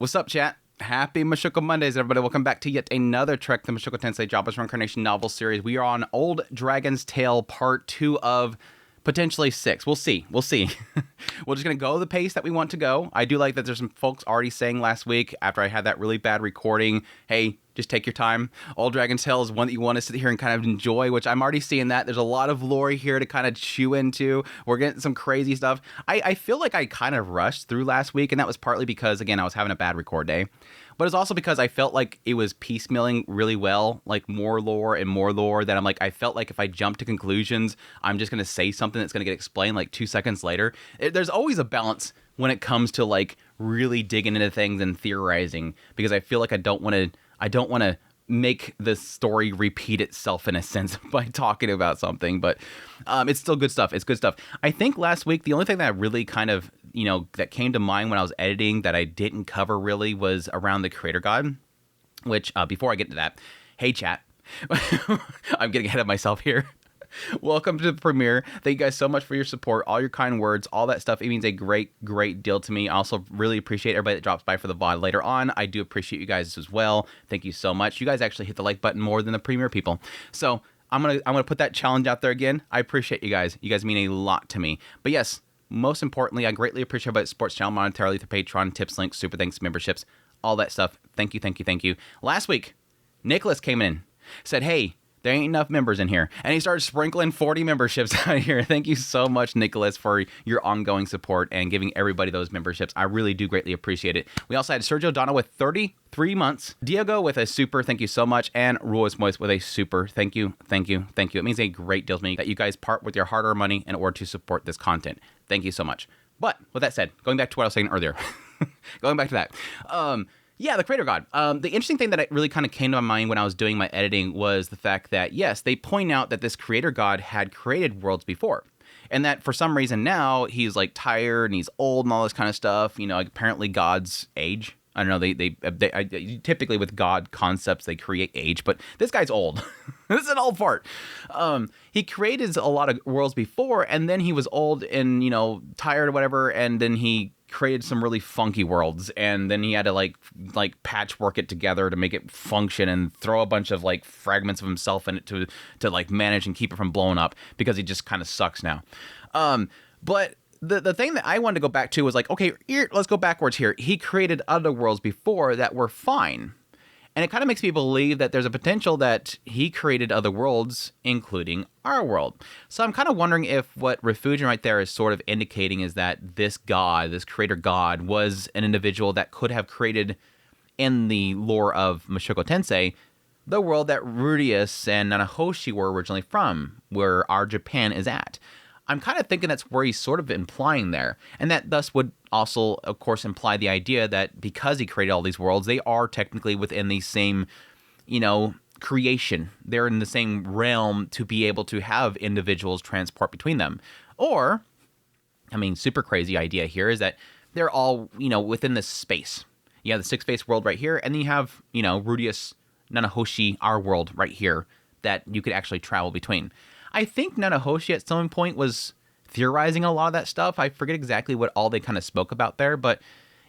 What's up, chat? Happy Mushoku Mondays, everybody. Welcome back to yet another trek, the Mushoku Tensei Jobless Reincarnation novel series. We are on Old Dragon's Tale Part 2 of potentially 6. We'll see. We're just going to go the pace that we want to go. I do like that there's some folks already saying last week, after I had that really bad recording, hey, just take your time. Old Dragon's Tale is one that you want to sit here and kind of enjoy, which I'm already seeing that. There's a lot of lore here to kind of chew into. We're getting some crazy stuff. I feel like I kind of rushed through last week, and that was partly because, again, I was having a bad record day. But it's also because I felt like it was piecemealing really well, like more lore that I'm like, I felt like if I jump to conclusions, I'm just going to say something that's going to get explained like 2 seconds later. There's always a balance when it comes to like really digging into things and theorizing, because I feel like I don't want to make the story repeat itself in a sense by talking about something, but it's still good stuff. It's good stuff. I think last week, the only thing that really kind of, that came to mind when I was editing that I didn't cover really was around the creator god, which before I get to that, hey chat, I'm getting ahead of myself here. Welcome to the premiere. Thank you guys so much for your support, all your kind words, all that stuff. It means a great deal to me. I also really appreciate everybody that drops by for the VOD later on. I do appreciate you guys as well. Thank you so much. You guys actually hit the like button more than the premiere people. So I'm gonna put that challenge out there again. I appreciate you guys. You guys mean a lot to me. But yes, most importantly, I greatly appreciate everybody that supports channel monetarily through Patreon, tips, links, super thanks, memberships, all that stuff. Thank you. Last week, Nicholas came in, said, hey, there ain't enough members in here. And he started sprinkling 40 memberships out here. Thank you so much, Nicholas, for your ongoing support and giving everybody those memberships. I really do greatly appreciate it. We also had Sergio Donna with 33 months. Diego with a super, thank you so much. And Ruiz Moist with a super, thank you. It means a great deal to me that you guys part with your hard-earned money in order to support this content. Thank you so much. But with that said, going back to what I was saying earlier, going back to that, yeah, the creator god. The interesting thing that really kind of came to my mind when I was doing my editing was the fact that, yes, they point out that this creator god had created worlds before. And that for some reason now he's like tired and he's old and all this kind of stuff. Like apparently gods age. I don't know. They typically with god concepts, they create age, but this guy's old. This is an old fart. He created a lot of worlds before, and then he was old and, tired or whatever. And then he created some really funky worlds, and then he had to like patchwork it together to make it function and throw a bunch of like fragments of himself in it to like manage and keep it from blowing up, because he just kind of sucks now. But the thing that I wanted to go back to was like, okay, let's go backwards here. He created other worlds before that were fine. And it kind of makes me believe that there's a potential that he created other worlds, including our world. So I'm kind of wondering if what Refugian right there is sort of indicating is that this god, this creator god, was an individual that could have created, in the lore of Mushoku Tensei, the world that Rudius and Nanahoshi were originally from, where our Japan is at. I'm kind of thinking that's where he's sort of implying there. And that thus would also, of course, imply the idea that because he created all these worlds, they are technically within the same, creation. They're in the same realm to be able to have individuals transport between them. Or, super crazy idea here is that they're all, within this space. You have the six-space world right here, and then you have, Rudius, Nanahoshi, our world right here, that you could actually travel between. I think Nanahoshi at some point was theorizing a lot of that stuff. I forget exactly what all they kind of spoke about there, but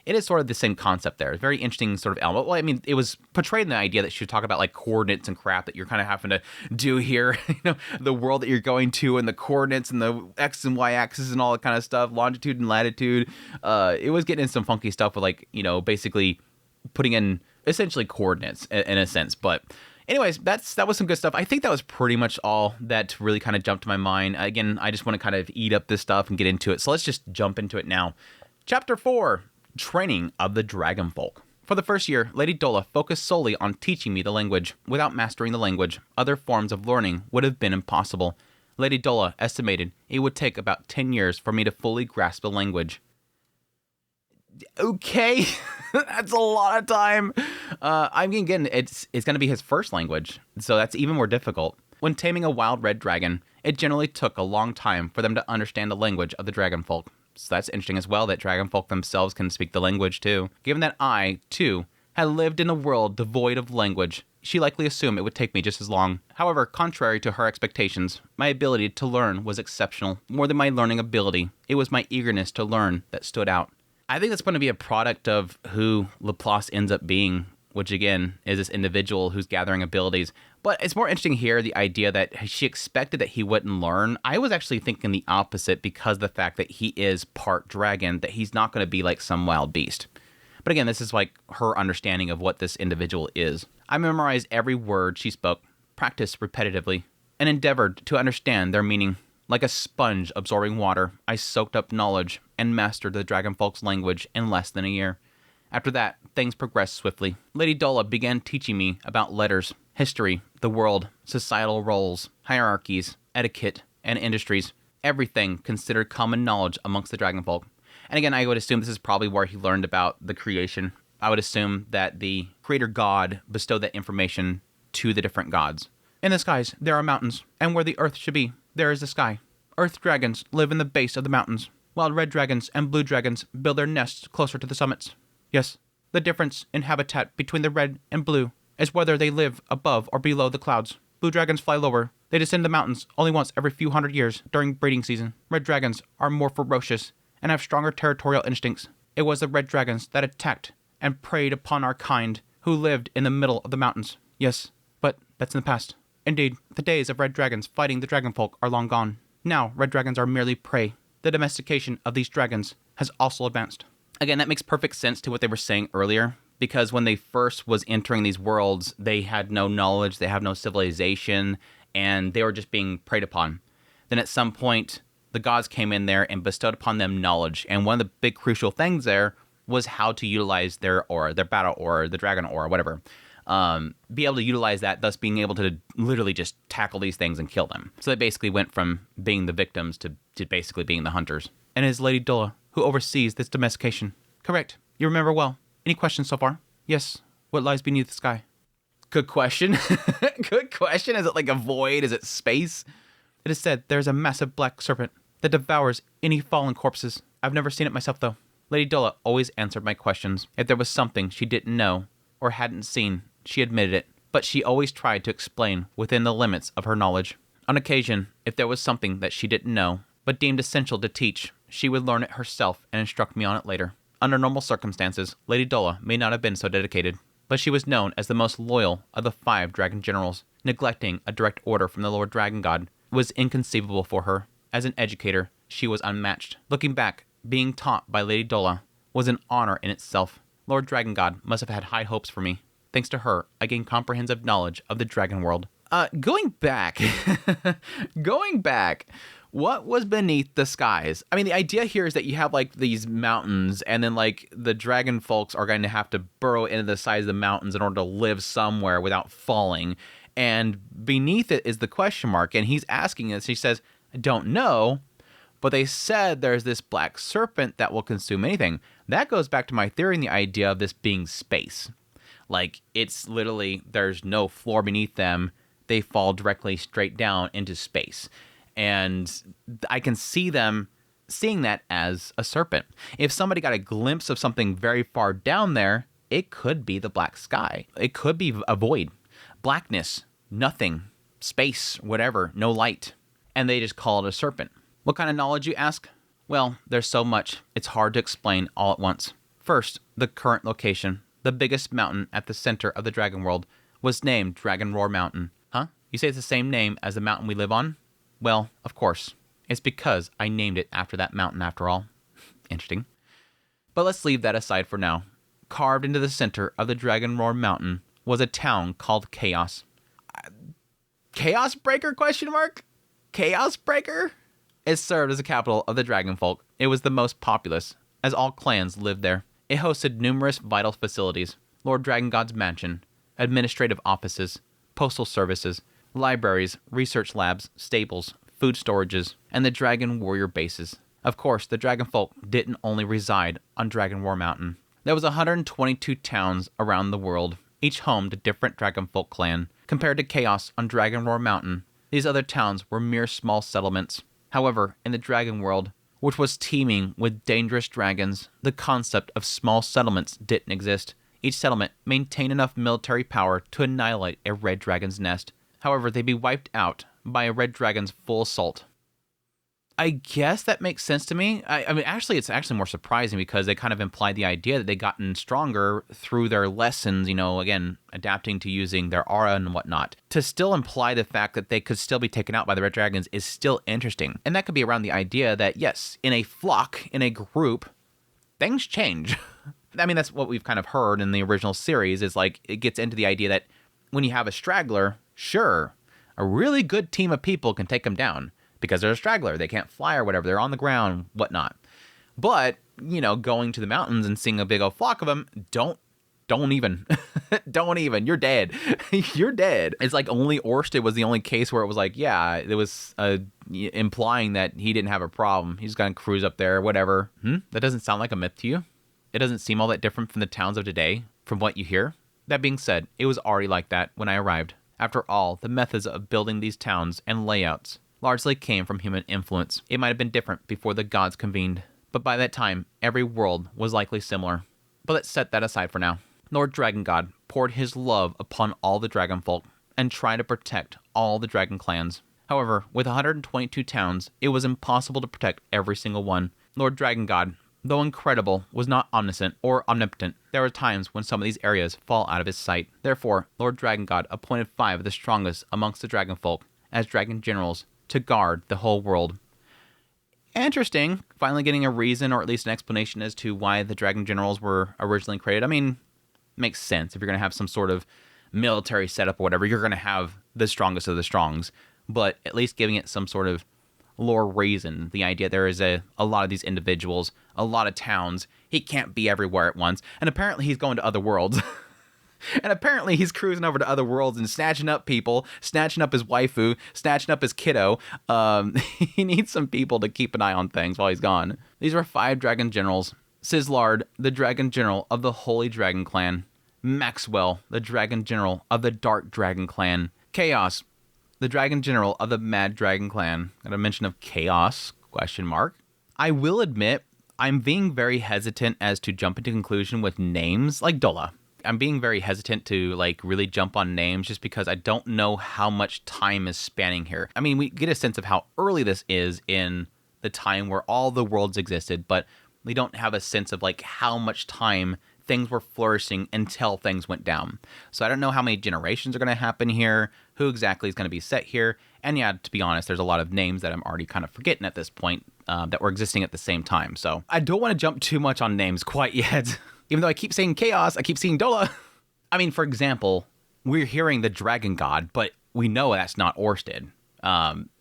it is sort of the same concept there. It's a very interesting sort of element. Well, it was portrayed in the idea that she would talk about like coordinates and crap that you're kind of having to do here. The world that you're going to and the coordinates and the X and Y axis and all that kind of stuff, longitude and latitude. It was getting in some funky stuff with like, basically putting in essentially coordinates in a sense, but anyways, that was some good stuff. I think that was pretty much all that really kind of jumped to my mind. Again, I just want to kind of eat up this stuff and get into it. So let's just jump into it now. Chapter 4, Training of the Dragon Folk. For the first year, Lady Dola focused solely on teaching me the language. Without mastering the language, other forms of learning would have been impossible. Lady Dola estimated it would take about 10 years for me to fully grasp the language. Okay, that's a lot of time. Again, it's going to be his first language, so that's even more difficult. When taming a wild red dragon, it generally took a long time for them to understand the language of the dragon folk. So that's interesting as well, that dragon folk themselves can speak the language too. Given that I, too, had lived in a world devoid of language, she likely assumed it would take me just as long. However, contrary to her expectations, my ability to learn was exceptional. More than my learning ability, it was my eagerness to learn that stood out. I think that's going to be a product of who Laplace ends up being, which again is this individual who's gathering abilities. But it's more interesting here, the idea that she expected that he wouldn't learn. I was actually thinking the opposite because of the fact that he is part dragon, that he's not going to be like some wild beast. But again, this is like her understanding of what this individual is. I memorized every word she spoke, practiced repetitively, and endeavored to understand their meaning. Like a sponge absorbing water, I soaked up knowledge and mastered the dragonfolk's language in less than a year. After that, things progressed swiftly. Lady Dola began teaching me about letters, history, the world, societal roles, hierarchies, etiquette, and industries. Everything considered common knowledge amongst the dragonfolk. And again, I would assume this is probably where he learned about the creation. I would assume that the creator god bestowed that information to the different gods. In the skies, there are mountains, and where the earth should be, there is the sky. Earth dragons live in the base of the mountains, while red dragons and blue dragons build their nests closer to the summits. Yes, the difference in habitat between the red and blue is whether they live above or below the clouds. Blue dragons fly lower. They descend the mountains only once every few hundred years during breeding season. Red dragons are more ferocious and have stronger territorial instincts. It was the red dragons that attacked and preyed upon our kind who lived in the middle of the mountains. Yes, but that's in the past. Indeed, the days of red dragons fighting the dragonfolk are long gone. Now, red dragons are merely prey. The domestication of these dragons has also advanced. Again, that makes perfect sense to what they were saying earlier, because when they first was entering these worlds, they had no knowledge, they have no civilization, and they were just being preyed upon. Then at some point, the gods came in there and bestowed upon them knowledge, and one of the big crucial things there was how to utilize their aura, their battle aura, the dragon aura, whatever. Be able to utilize that, thus being able to literally just tackle these things and kill them. So they basically went from being the victims to basically being the hunters. And it is Lady Dola who oversees this domestication. Correct. You remember well. Any questions so far? Yes. What lies beneath the sky? Good question. Good question. Is it like a void? Is it space? It is said there is a massive black serpent that devours any fallen corpses. I've never seen it myself, though. Lady Dola always answered my questions. If there was something she didn't know or hadn't seen, she admitted it, but she always tried to explain within the limits of her knowledge. On occasion, if there was something that she didn't know, but deemed essential to teach, she would learn it herself and instruct me on it later. Under normal circumstances, Lady Dola may not have been so dedicated, but she was known as the most loyal of the 5 dragon generals. Neglecting a direct order from the Lord Dragon God was inconceivable for her. As an educator, she was unmatched. Looking back, being taught by Lady Dola was an honor in itself. Lord Dragon God must have had high hopes for me. Thanks to her, I gained comprehensive knowledge of the dragon world. Going back, what was beneath the skies? I mean, the idea here is that you have like these mountains, and then like the dragon folks are going to have to burrow into the sides of the mountains in order to live somewhere without falling. And beneath it is the question mark, and he's asking this. He says, I don't know, but they said there's this black serpent that will consume anything. That goes back to my theory and the idea of this being space. Like, it's literally, there's no floor beneath them. They fall directly straight down into space. And I can see them seeing that as a serpent. If somebody got a glimpse of something very far down there, it could be the black sky. It could be a void. Blackness, nothing, space, whatever, no light. And they just call it a serpent. What kind of knowledge, you ask? Well, there's so much, it's hard to explain all at once. First, the current location. The biggest mountain at the center of the dragon world was named Dragon Roar Mountain. Huh? You say it's the same name as the mountain we live on? Well, of course. It's because I named it after that mountain after all. Interesting. But let's leave that aside for now. Carved into the center of the Dragon Roar Mountain was a town called Chaos. Chaos Breaker, question mark? Chaos Breaker? It served as the capital of the dragonfolk. It was the most populous, as all clans lived there. It hosted numerous vital facilities, Lord Dragon God's mansion, administrative offices, postal services, libraries, research labs, stables, food storages, and the dragon warrior bases. Of course, the dragonfolk didn't only reside on Dragon War Mountain. There was 122 towns around the world, each home to different dragonfolk clan. Compared to Chaos on Dragon Roar Mountain, these other towns were mere small settlements. However, in the dragon world, which was teeming with dangerous dragons, the concept of small settlements didn't exist. Each settlement maintained enough military power to annihilate a red dragon's nest. However, they'd be wiped out by a red dragon's full assault. I guess that makes sense to me. I mean, actually, it's actually more surprising because they kind of implied the idea that they gotten stronger through their lessons, again, adapting to using their aura and whatnot. To still imply the fact that they could still be taken out by the red dragons is still interesting. And that could be around the idea that, yes, in a flock, in a group, things change. I mean, that's what we've kind of heard in the original series, is like, it gets into the idea that when you have a straggler, sure, a really good team of people can take them down. Because they're a straggler, they can't fly or whatever, they're on the ground, whatnot. But, going to the mountains and seeing a big old flock of them, don't even. Don't even. You're dead. You're dead. It's like only Orsted was the only case where it was like, yeah, it was implying that he didn't have a problem. He's going to cruise up there, whatever. That doesn't sound like a myth to you? It doesn't seem all that different from the towns of today, from what you hear? That being said, it was already like that when I arrived. After all, the methods of building these towns and layouts largely came from human influence. It might have been different before the gods convened, but by that time, every world was likely similar. But let's set that aside for now. Lord Dragon God poured his love upon all the dragon folk and tried to protect all the dragon clans. However, with 122 towns, it was impossible to protect every single one. Lord Dragon God, though incredible, was not omniscient or omnipotent. There were times when some of these areas fall out of his sight. Therefore, Lord Dragon God appointed 5 of the strongest amongst the dragon folk as dragon generals to guard the whole world. Interesting. Finally getting a reason, or at least an explanation, as to why the dragon generals were originally created. I mean, makes sense. If you're going to have some sort of military setup or whatever, you're going to have the strongest of the strongs. But at least giving it some sort of lore reason. The idea there is a lot of these individuals, a lot of towns. He can't be everywhere at once. And apparently he's going to other worlds. And apparently he's cruising over to other worlds and snatching up people, snatching up his waifu, snatching up his kiddo. He needs some people to keep an eye on things while he's gone. These were 5 dragon generals. Sislard, the dragon general of the Holy Dragon Clan. Maxwell, the dragon general of the Dark Dragon Clan. Chaos, the dragon general of the Mad Dragon Clan. Got a mention of Chaos, ? I will admit, I'm being very hesitant as to jump into conclusion with names like Dola. I'm being very hesitant to really jump on names just because I don't know how much time is spanning here. I mean, we get a sense of how early this is in the time where all the worlds existed, but we don't have a sense of how much time things were flourishing until things went down. So I don't know how many generations are going to happen here, who exactly is going to be set here. And yeah, to be honest, there's a lot of names that I'm already kind of forgetting at this point that were existing at the same time. So I don't want to jump too much on names quite yet. Even though I keep saying Chaos, I keep seeing Dola. I mean, for example, we're hearing the Dragon God, but we know that's not Orsted.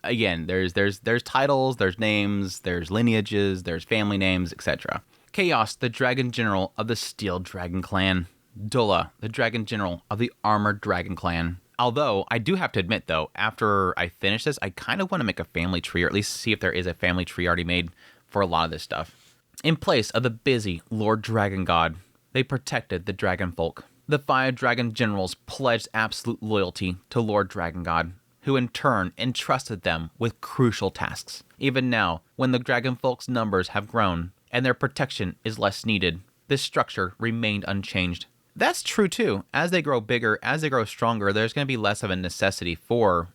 Again, there's titles, there's names, there's lineages, there's family names, etc. Chaos, the Dragon General of the Steel Dragon Clan. Dola, the Dragon General of the Armored Dragon Clan. Although, I do have to admit, though, after I finish this, I kind of want to make a family tree, or at least see if there is a family tree already made for a lot of this stuff. In place of the busy Lord Dragon God, they protected the dragon folk. The 5 dragon generals pledged absolute loyalty to Lord Dragon God, who in turn entrusted them with crucial tasks. Even now, when the dragon folk's numbers have grown and their protection is less needed, this structure remained unchanged. That's true too. As they grow bigger, as they grow stronger, there's going to be less of a necessity for,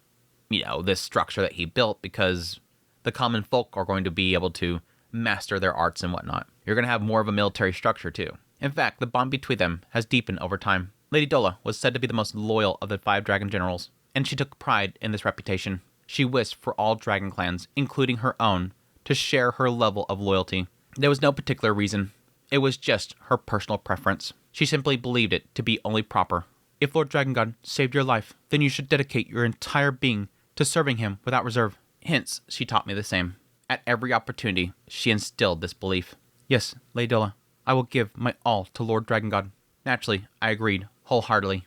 this structure that he built, because the common folk are going to be able to master their arts and whatnot. You're going to have more of a military structure too. In fact, the bond between them has deepened over time. Lady Dola was said to be the most loyal of the 5 dragon generals, and she took pride in this reputation. She wished for all dragon clans, including her own, to share her level of loyalty. There was no particular reason. It was just her personal preference. She simply believed it to be only proper. If Lord Dragon God saved your life, then you should dedicate your entire being to serving him without reserve. Hence, she taught me the same. At every opportunity, she instilled this belief. Yes, Lady Dola, I will give my all to Lord Dragon God. Naturally, I agreed wholeheartedly.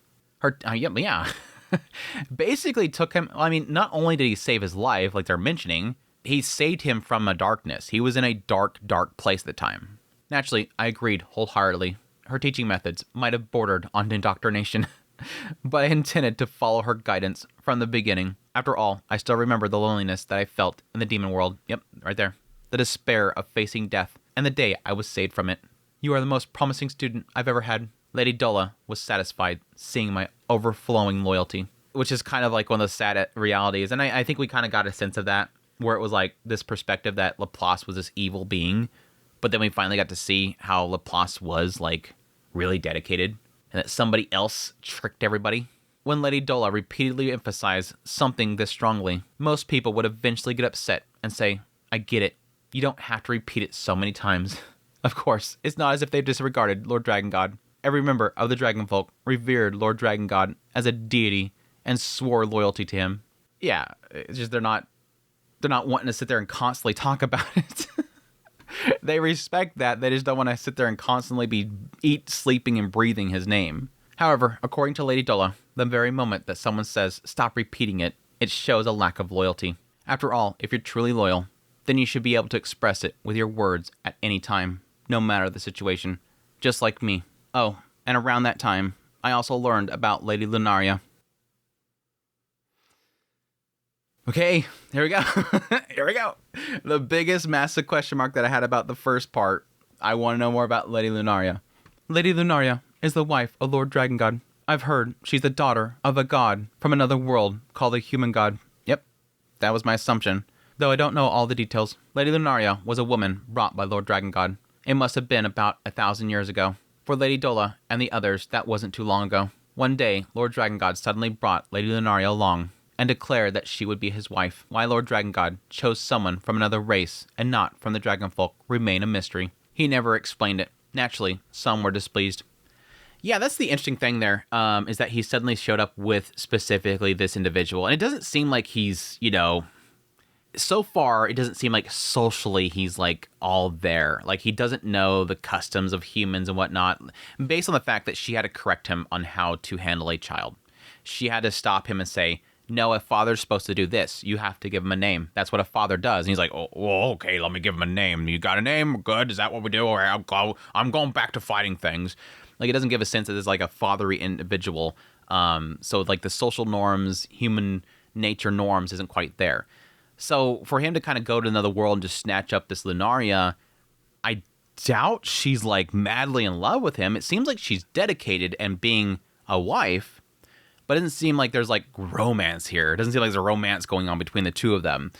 Yeah. Basically took him, not only did he save his life, like they're mentioning, he saved him from a darkness. He was in a dark, dark place at the time. Naturally, I agreed wholeheartedly. Her teaching methods might have bordered on indoctrination, but I intended to follow her guidance from the beginning. After all, I still remember the loneliness that I felt in the demon world. Yep, right there. The despair of facing death, and the day I was saved from it. You are the most promising student I've ever had. Lady Dola was satisfied seeing my overflowing loyalty, which is kind of like one of those sad realities, and I think we kind of got a sense of that. where it was like this perspective that Laplace was this evil being, but then we finally got to see how Laplace was like really dedicated and that somebody else tricked everybody. When Lady Dola repeatedly emphasized something this strongly, most people would eventually get upset and say, I get it. You don't have to repeat it so many times. Of course, it's not as if they disregarded Lord Dragon God. Every member of the Dragon Folk revered Lord Dragon God as a deity and swore loyalty to him. Yeah, it's just they're not wanting to sit there and constantly talk about it. They respect that. They just don't want to sit there and constantly be sleeping, and breathing his name. However, according to Lady Dola, the very moment that someone says, stop repeating it, it shows a lack of loyalty. After all, if you're truly loyal, then you should be able to express it with your words at any time, no matter the situation. Just like me. Oh, and around that time, I also learned about Lady Lunaria. Okay, here we go. Here we go. The biggest massive question mark that I had about the first part. I want to know more about Lady Lunaria. Lady Lunaria is the wife of Lord Dragon God. I've heard she's the daughter of a god from another world called the human god. Yep, that was my assumption. Though I don't know all the details. Lady Lunaria was a woman brought by Lord Dragon God. It must have been about 1,000 years ago. For Lady Dola and the others, that wasn't too long ago. One day, Lord Dragon God suddenly brought Lady Lunaria along and declared that she would be his wife. Why Lord Dragon God chose someone from another race and not from the Dragon Folk remained a mystery. He never explained it. Naturally, some were displeased. Yeah, that's the interesting thing there, is that he suddenly showed up with specifically this individual. And it doesn't seem like he's, so far, it doesn't seem like socially he's like all there. Like he doesn't know the customs of humans and whatnot, based on the fact that she had to correct him on how to handle a child. She had to stop him and say, no, a father's supposed to do this. You have to give him a name. That's what a father does. And he's like, oh, well, okay, let me give him a name. You got a name? Good. Is that what we do? All right, I'm going back to fighting things. Like, it doesn't give a sense that there's like a fathery individual. So like the social norms, human nature norms isn't quite there. So for him to kind of go to another world and just snatch up this Lunaria, I doubt she's like madly in love with him. It seems like she's dedicated and being a wife, but it doesn't seem like there's like romance here. It doesn't seem like there's a romance going on between the two of them.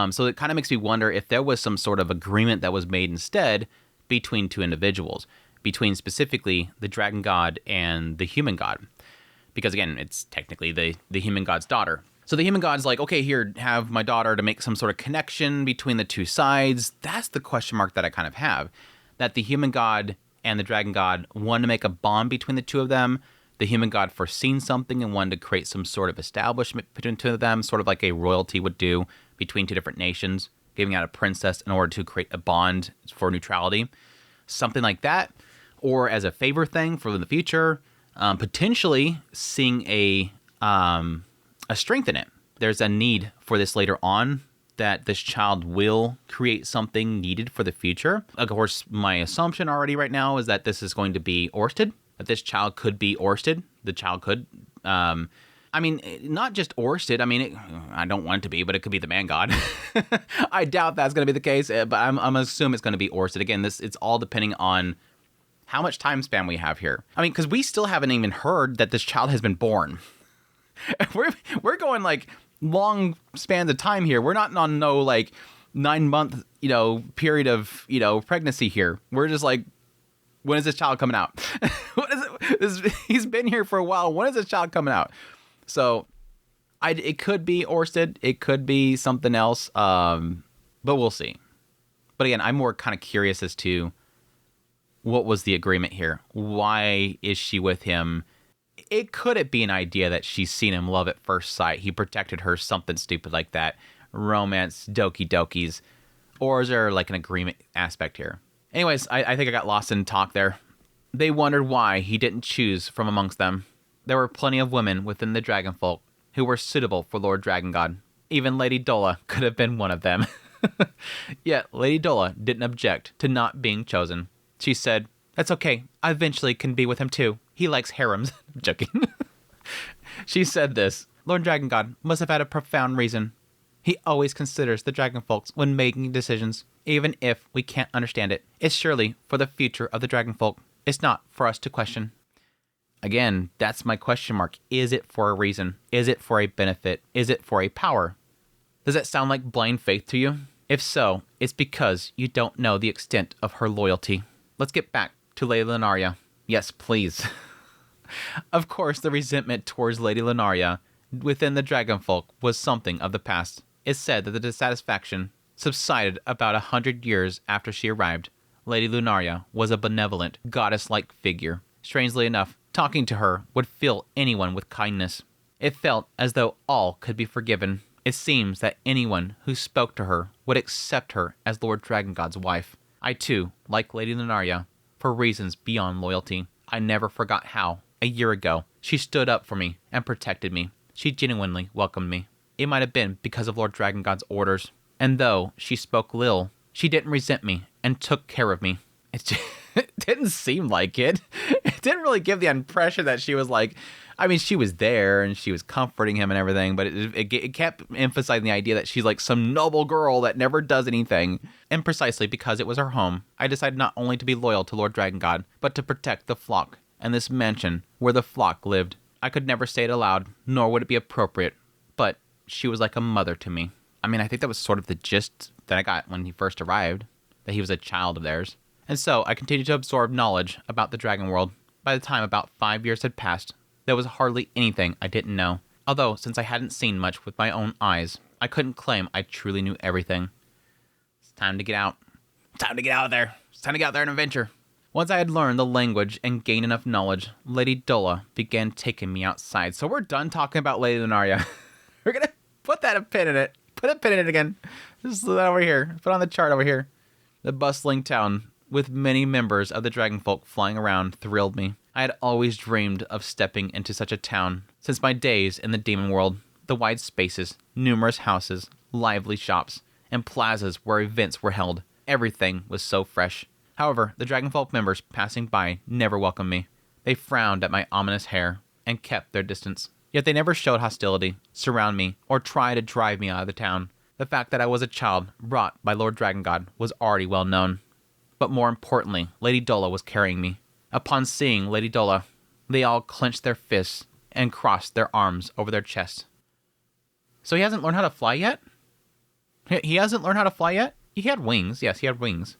So it kind of makes me wonder if there was some sort of agreement that was made instead between two individuals, between specifically the dragon god and the human god. Because again, it's technically the human god's daughter. So the human god's like, okay, here, have my daughter to make some sort of connection between the two sides. That's the question mark that I kind of have. That the human god and the dragon god wanted to make a bond between the two of them. The human god foreseen something and wanted to create some sort of establishment between the two of them, sort of like a royalty would do between two different nations, giving out a princess in order to create a bond for neutrality. Something like that. Or as a favor thing for the future, potentially seeing a strength in it. There's a need for this later on, that this child will create something needed for the future. Of course, my assumption already right now is that this is going to be Orsted, that this child could be Orsted. The child could, I mean, not just Orsted. I mean, I don't want it to be, but it could be the man god. I doubt that's going to be the case, but I'm assuming it's going to be Orsted. Again, it's all depending on how much time span we have here. I mean, because we still haven't even heard that this child has been born. We're going like long spans of time here. We're not on no like 9-month, period of, pregnancy here. We're just like, when is this child coming out? What is it? He's been here for a while. When is this child coming out? So it could be Orsted. It could be something else. But we'll see. But again, I'm more kind of curious as to what was the agreement here? Why is she with him? Could it be an idea that she's seen him love at first sight? He protected her, something stupid like that. Romance, doki dokis. Or is there like an agreement aspect here? Anyways, I think I got lost in talk there. They wondered why he didn't choose from amongst them. There were plenty of women within the dragon folk who were suitable for Lord Dragon God. Even Lady Dola could have been one of them. Yet Lady Dola didn't object to not being chosen. She said, that's okay. I eventually can be with him too. He likes harems. I'm joking. She said this. Lord Dragon God must have had a profound reason. He always considers the dragon folks when making decisions, even if we can't understand it. It's surely for the future of the dragon folk. It's not for us to question. Again, that's my question mark. Is it for a reason? Is it for a benefit? Is it for a power? Does that sound like blind faith to you? If so, it's because you don't know the extent of her loyalty. Let's get back to Lady Lunaria. Yes, please. Of course, the resentment towards Lady Lunaria within the dragonfolk was something of the past. It's said that the dissatisfaction subsided about 100 years after she arrived. Lady Lunaria was a benevolent, goddess-like figure. Strangely enough, talking to her would fill anyone with kindness. It felt as though all could be forgiven. It seems that anyone who spoke to her would accept her as Lord Dragon God's wife. I too, like Lady Lunaria, for reasons beyond loyalty. I never forgot how, a year ago, she stood up for me and protected me. She genuinely welcomed me. It might have been because of Lord Dragon God's orders. And though she spoke little, she didn't resent me and took care of me. It didn't seem like it. It didn't really give the impression that she was like, I mean, she was there and she was comforting him and everything, but it kept emphasizing the idea that she's like some noble girl that never does anything. And precisely because it was her home, I decided not only to be loyal to Lord Dragon God, but to protect the flock and this mansion where the flock lived. I could never say it aloud, nor would it be appropriate, but she was like a mother to me. I mean, I think that was sort of the gist that I got when he first arrived, that he was a child of theirs. And so I continued to absorb knowledge about the dragon world. By the time about 5 years had passed, there was hardly anything I didn't know. Although, since I hadn't seen much with my own eyes, I couldn't claim I truly knew everything. It's time to get out. Time to get out of there. It's time to get out there and adventure. Once I had learned the language and gained enough knowledge, Lady Dola began taking me outside. So we're done talking about Lady Lunaria. We're going to put a pin in it. Put a pin in it again. Just that over here. Put on the chart over here. The bustling town, with many members of the dragonfolk flying around, thrilled me. I had always dreamed of stepping into such a town. Since my days in the demon world, the wide spaces, numerous houses, lively shops, and plazas where events were held, everything was so fresh. However, the dragonfolk members passing by never welcomed me. They frowned at my ominous hair and kept their distance. Yet they never showed hostility, surround me, or try to drive me out of the town. The fact that I was a child brought by Lord Dragon God was already well known. But more importantly, Lady Dola was carrying me. Upon seeing Lady Dola, they all clenched their fists and crossed their arms over their chests. So he hasn't learned how to fly yet? He hasn't learned how to fly yet? He had wings. Yes, he had wings.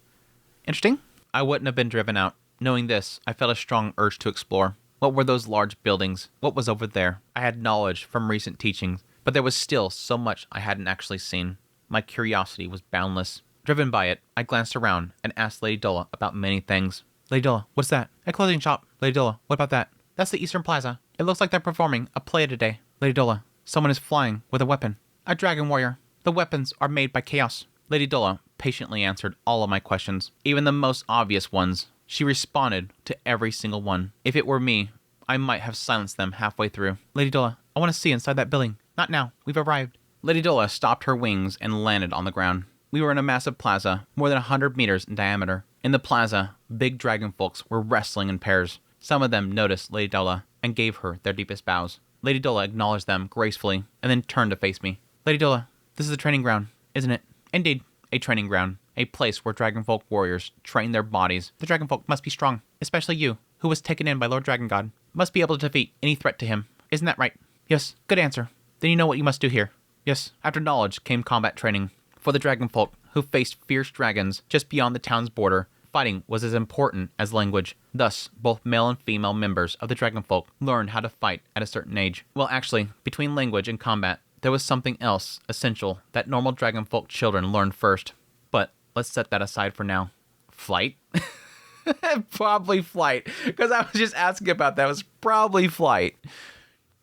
Interesting. I wouldn't have been driven out. Knowing this, I felt a strong urge to explore. What were those large buildings? What was over there? I had knowledge from recent teachings, but there was still so much I hadn't actually seen. My curiosity was boundless. Driven by it, I glanced around and asked Lady Dola about many things. Lady Dola, what's that? A clothing shop. Lady Dola, what about that? That's the Eastern Plaza. It looks like they're performing a play today. Lady Dola, someone is flying with a weapon. A dragon warrior. The weapons are made by chaos. Lady Dola patiently answered all of my questions, even the most obvious ones. She responded to every single one. If it were me, I might have silenced them halfway through. Lady Dola, I want to see inside that building. Not now. We've arrived. Lady Dola stopped her wings and landed on the ground. We were in a massive plaza, more than 100 meters in diameter. In the plaza, big dragon folks were wrestling in pairs. Some of them noticed Lady Dola and gave her their deepest bows. Lady Dola acknowledged them gracefully and then turned to face me. Lady Dola, this is a training ground, isn't it? Indeed, a training ground. A place where dragonfolk warriors train their bodies. The dragonfolk must be strong, especially you, who was taken in by Lord Dragon God. Must be able to defeat any threat to him. Isn't that right? Yes, good answer. Then you know what you must do here. Yes, after knowledge came combat training. For the dragonfolk who faced fierce dragons just beyond the town's border, fighting was as important as language. Thus, both male and female members of the dragonfolk learned how to fight at a certain age. Well, actually, between language and combat, there was something else essential that normal dragonfolk children learned first. But let's set that aside for now. Flight? Probably flight, because I was just asking about that. It was probably flight.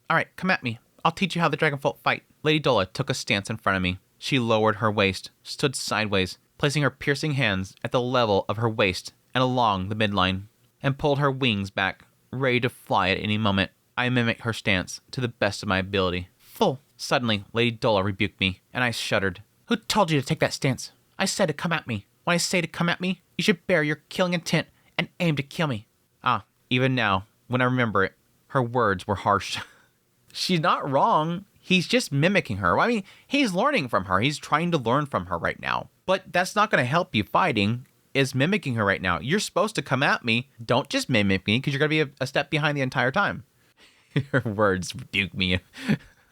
All right, come at me. I'll teach you how the dragonfolk fight. Lady Dola took a stance in front of me. She lowered her waist, stood sideways, placing her piercing hands at the level of her waist and along the midline, and pulled her wings back, ready to fly at any moment. I mimicked her stance to the best of my ability. Fool! Suddenly, Lady Dola rebuked me, and I shuddered. Who told you to take that stance? I said to come at me. When I say to come at me, you should bear your killing intent and aim to kill me. Ah, even now, when I remember it, her words were harsh. She's not wrong. He's just mimicking her. I mean, he's learning from her. He's trying to learn from her right now. But that's not going to help you fighting, is mimicking her right now. You're supposed to come at me. Don't just mimic me, because you're going to be a step behind the entire time. Her words rebuke me.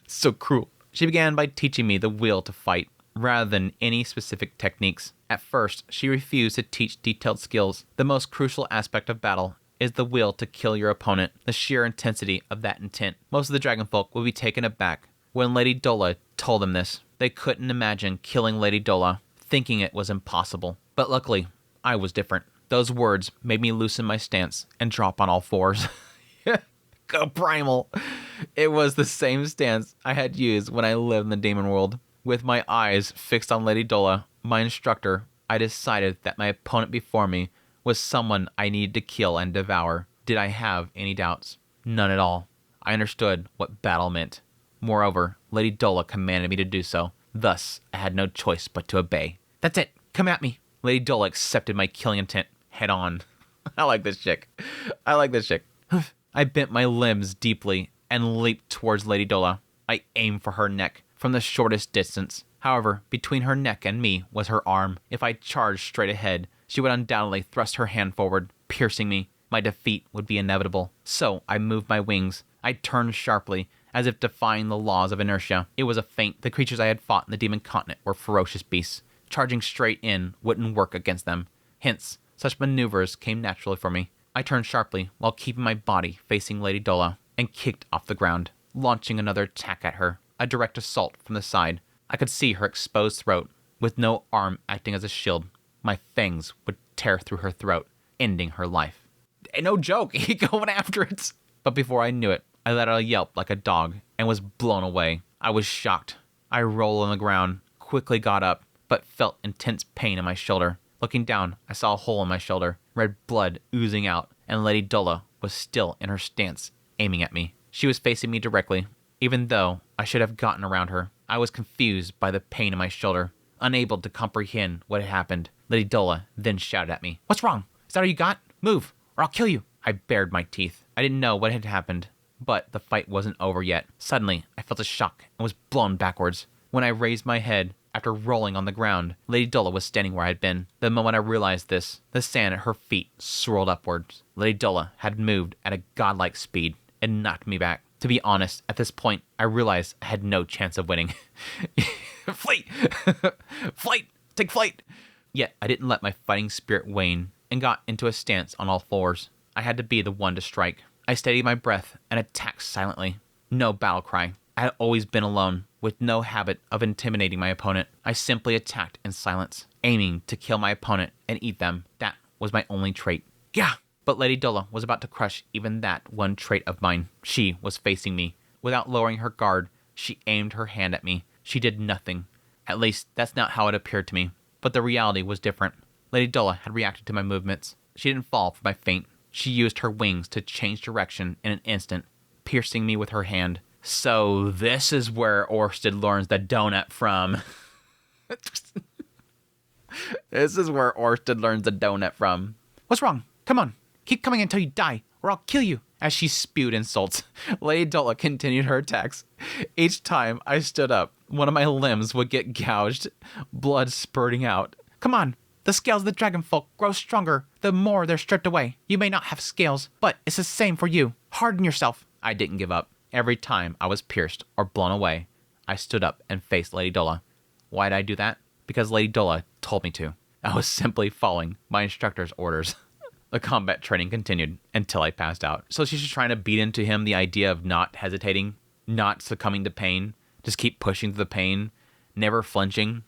So cruel. She began by teaching me the will to fight, rather than any specific techniques. At first, she refused to teach detailed skills. The most crucial aspect of battle is the will to kill your opponent, the sheer intensity of that intent. Most of the dragonfolk would be taken aback when Lady Dola told them this. They couldn't imagine killing Lady Dola, thinking it was impossible. But luckily, I was different. Those words made me loosen my stance and drop on all fours. Go primal! It was the same stance I had used when I lived in the demon world. With my eyes fixed on Lady Dola, my instructor, I decided that my opponent before me was someone I needed to kill and devour. Did I have any doubts? None at all. I understood what battle meant. Moreover, Lady Dola commanded me to do so. Thus, I had no choice but to obey. That's it. Come at me. Lady Dola accepted my killing intent head on. I like this chick. I bent my limbs deeply and leaped towards Lady Dola. I aimed for her neck from the shortest distance. However, between her neck and me was her arm. If I charged straight ahead, she would undoubtedly thrust her hand forward, piercing me. My defeat would be inevitable. So I moved my wings. I turned sharply, as if defying the laws of inertia. It was a feint. The creatures I had fought in the demon continent were ferocious beasts. Charging straight in wouldn't work against them. Hence, such maneuvers came naturally for me. I turned sharply while keeping my body facing Lady Dola and kicked off the ground, launching another attack at her, a direct assault from the side. I could see her exposed throat, with no arm acting as a shield. My fangs would tear through her throat, ending her life. No joke, he going after it. But before I knew it, I let out a yelp like a dog and was blown away. I was shocked. I rolled on the ground, quickly got up, but felt intense pain in my shoulder. Looking down, I saw a hole in my shoulder, red blood oozing out, and Lady Dola was still in her stance, aiming at me. She was facing me directly, even though I should have gotten around her. I was confused by the pain in my shoulder, unable to comprehend what had happened. Lady Dola then shouted at me. What's wrong? Is that all you got? Move, or I'll kill you. I bared my teeth. I didn't know what had happened, but the fight wasn't over yet. Suddenly, I felt a shock and was blown backwards. When I raised my head, after rolling on the ground, Lady Dola was standing where I had been. The moment I realized this, the sand at her feet swirled upwards. Lady Dola had moved at a godlike speed and knocked me back. To be honest, at this point, I realized I had no chance of winning. Flight! Flight! Take flight! Yet, I didn't let my fighting spirit wane and got into a stance on all fours. I had to be the one to strike. I steadied my breath and attacked silently. No battle cry. I had always been alone, with no habit of intimidating my opponent. I simply attacked in silence, aiming to kill my opponent and eat them. That was my only trait. Yeah! But Lady Dola was about to crush even that one trait of mine. She was facing me. Without lowering her guard, she aimed her hand at me. She did nothing. At least, that's not how it appeared to me. But the reality was different. Lady Dola had reacted to my movements. She didn't fall for my feint. She used her wings to change direction in an instant, piercing me with her hand. So this is where Orsted learns the donut from. This is where Orsted learns the donut from. What's wrong? Come on. Keep coming until you die, or I'll kill you. As she spewed insults, Lady Dola continued her attacks. Each time I stood up, one of my limbs would get gouged, blood spurting out. Come on. The scales of the dragonfolk grow stronger the more they're stripped away. You may not have scales, but it's the same for you. Harden yourself. I didn't give up. Every time I was pierced or blown away, I stood up and faced Lady Dola. Why did I do that? Because Lady Dola told me to. I was simply following my instructor's orders. The combat training continued until I passed out. So she's just trying to beat into him the idea of not hesitating, not succumbing to pain. Just keep pushing through the pain, never flinching.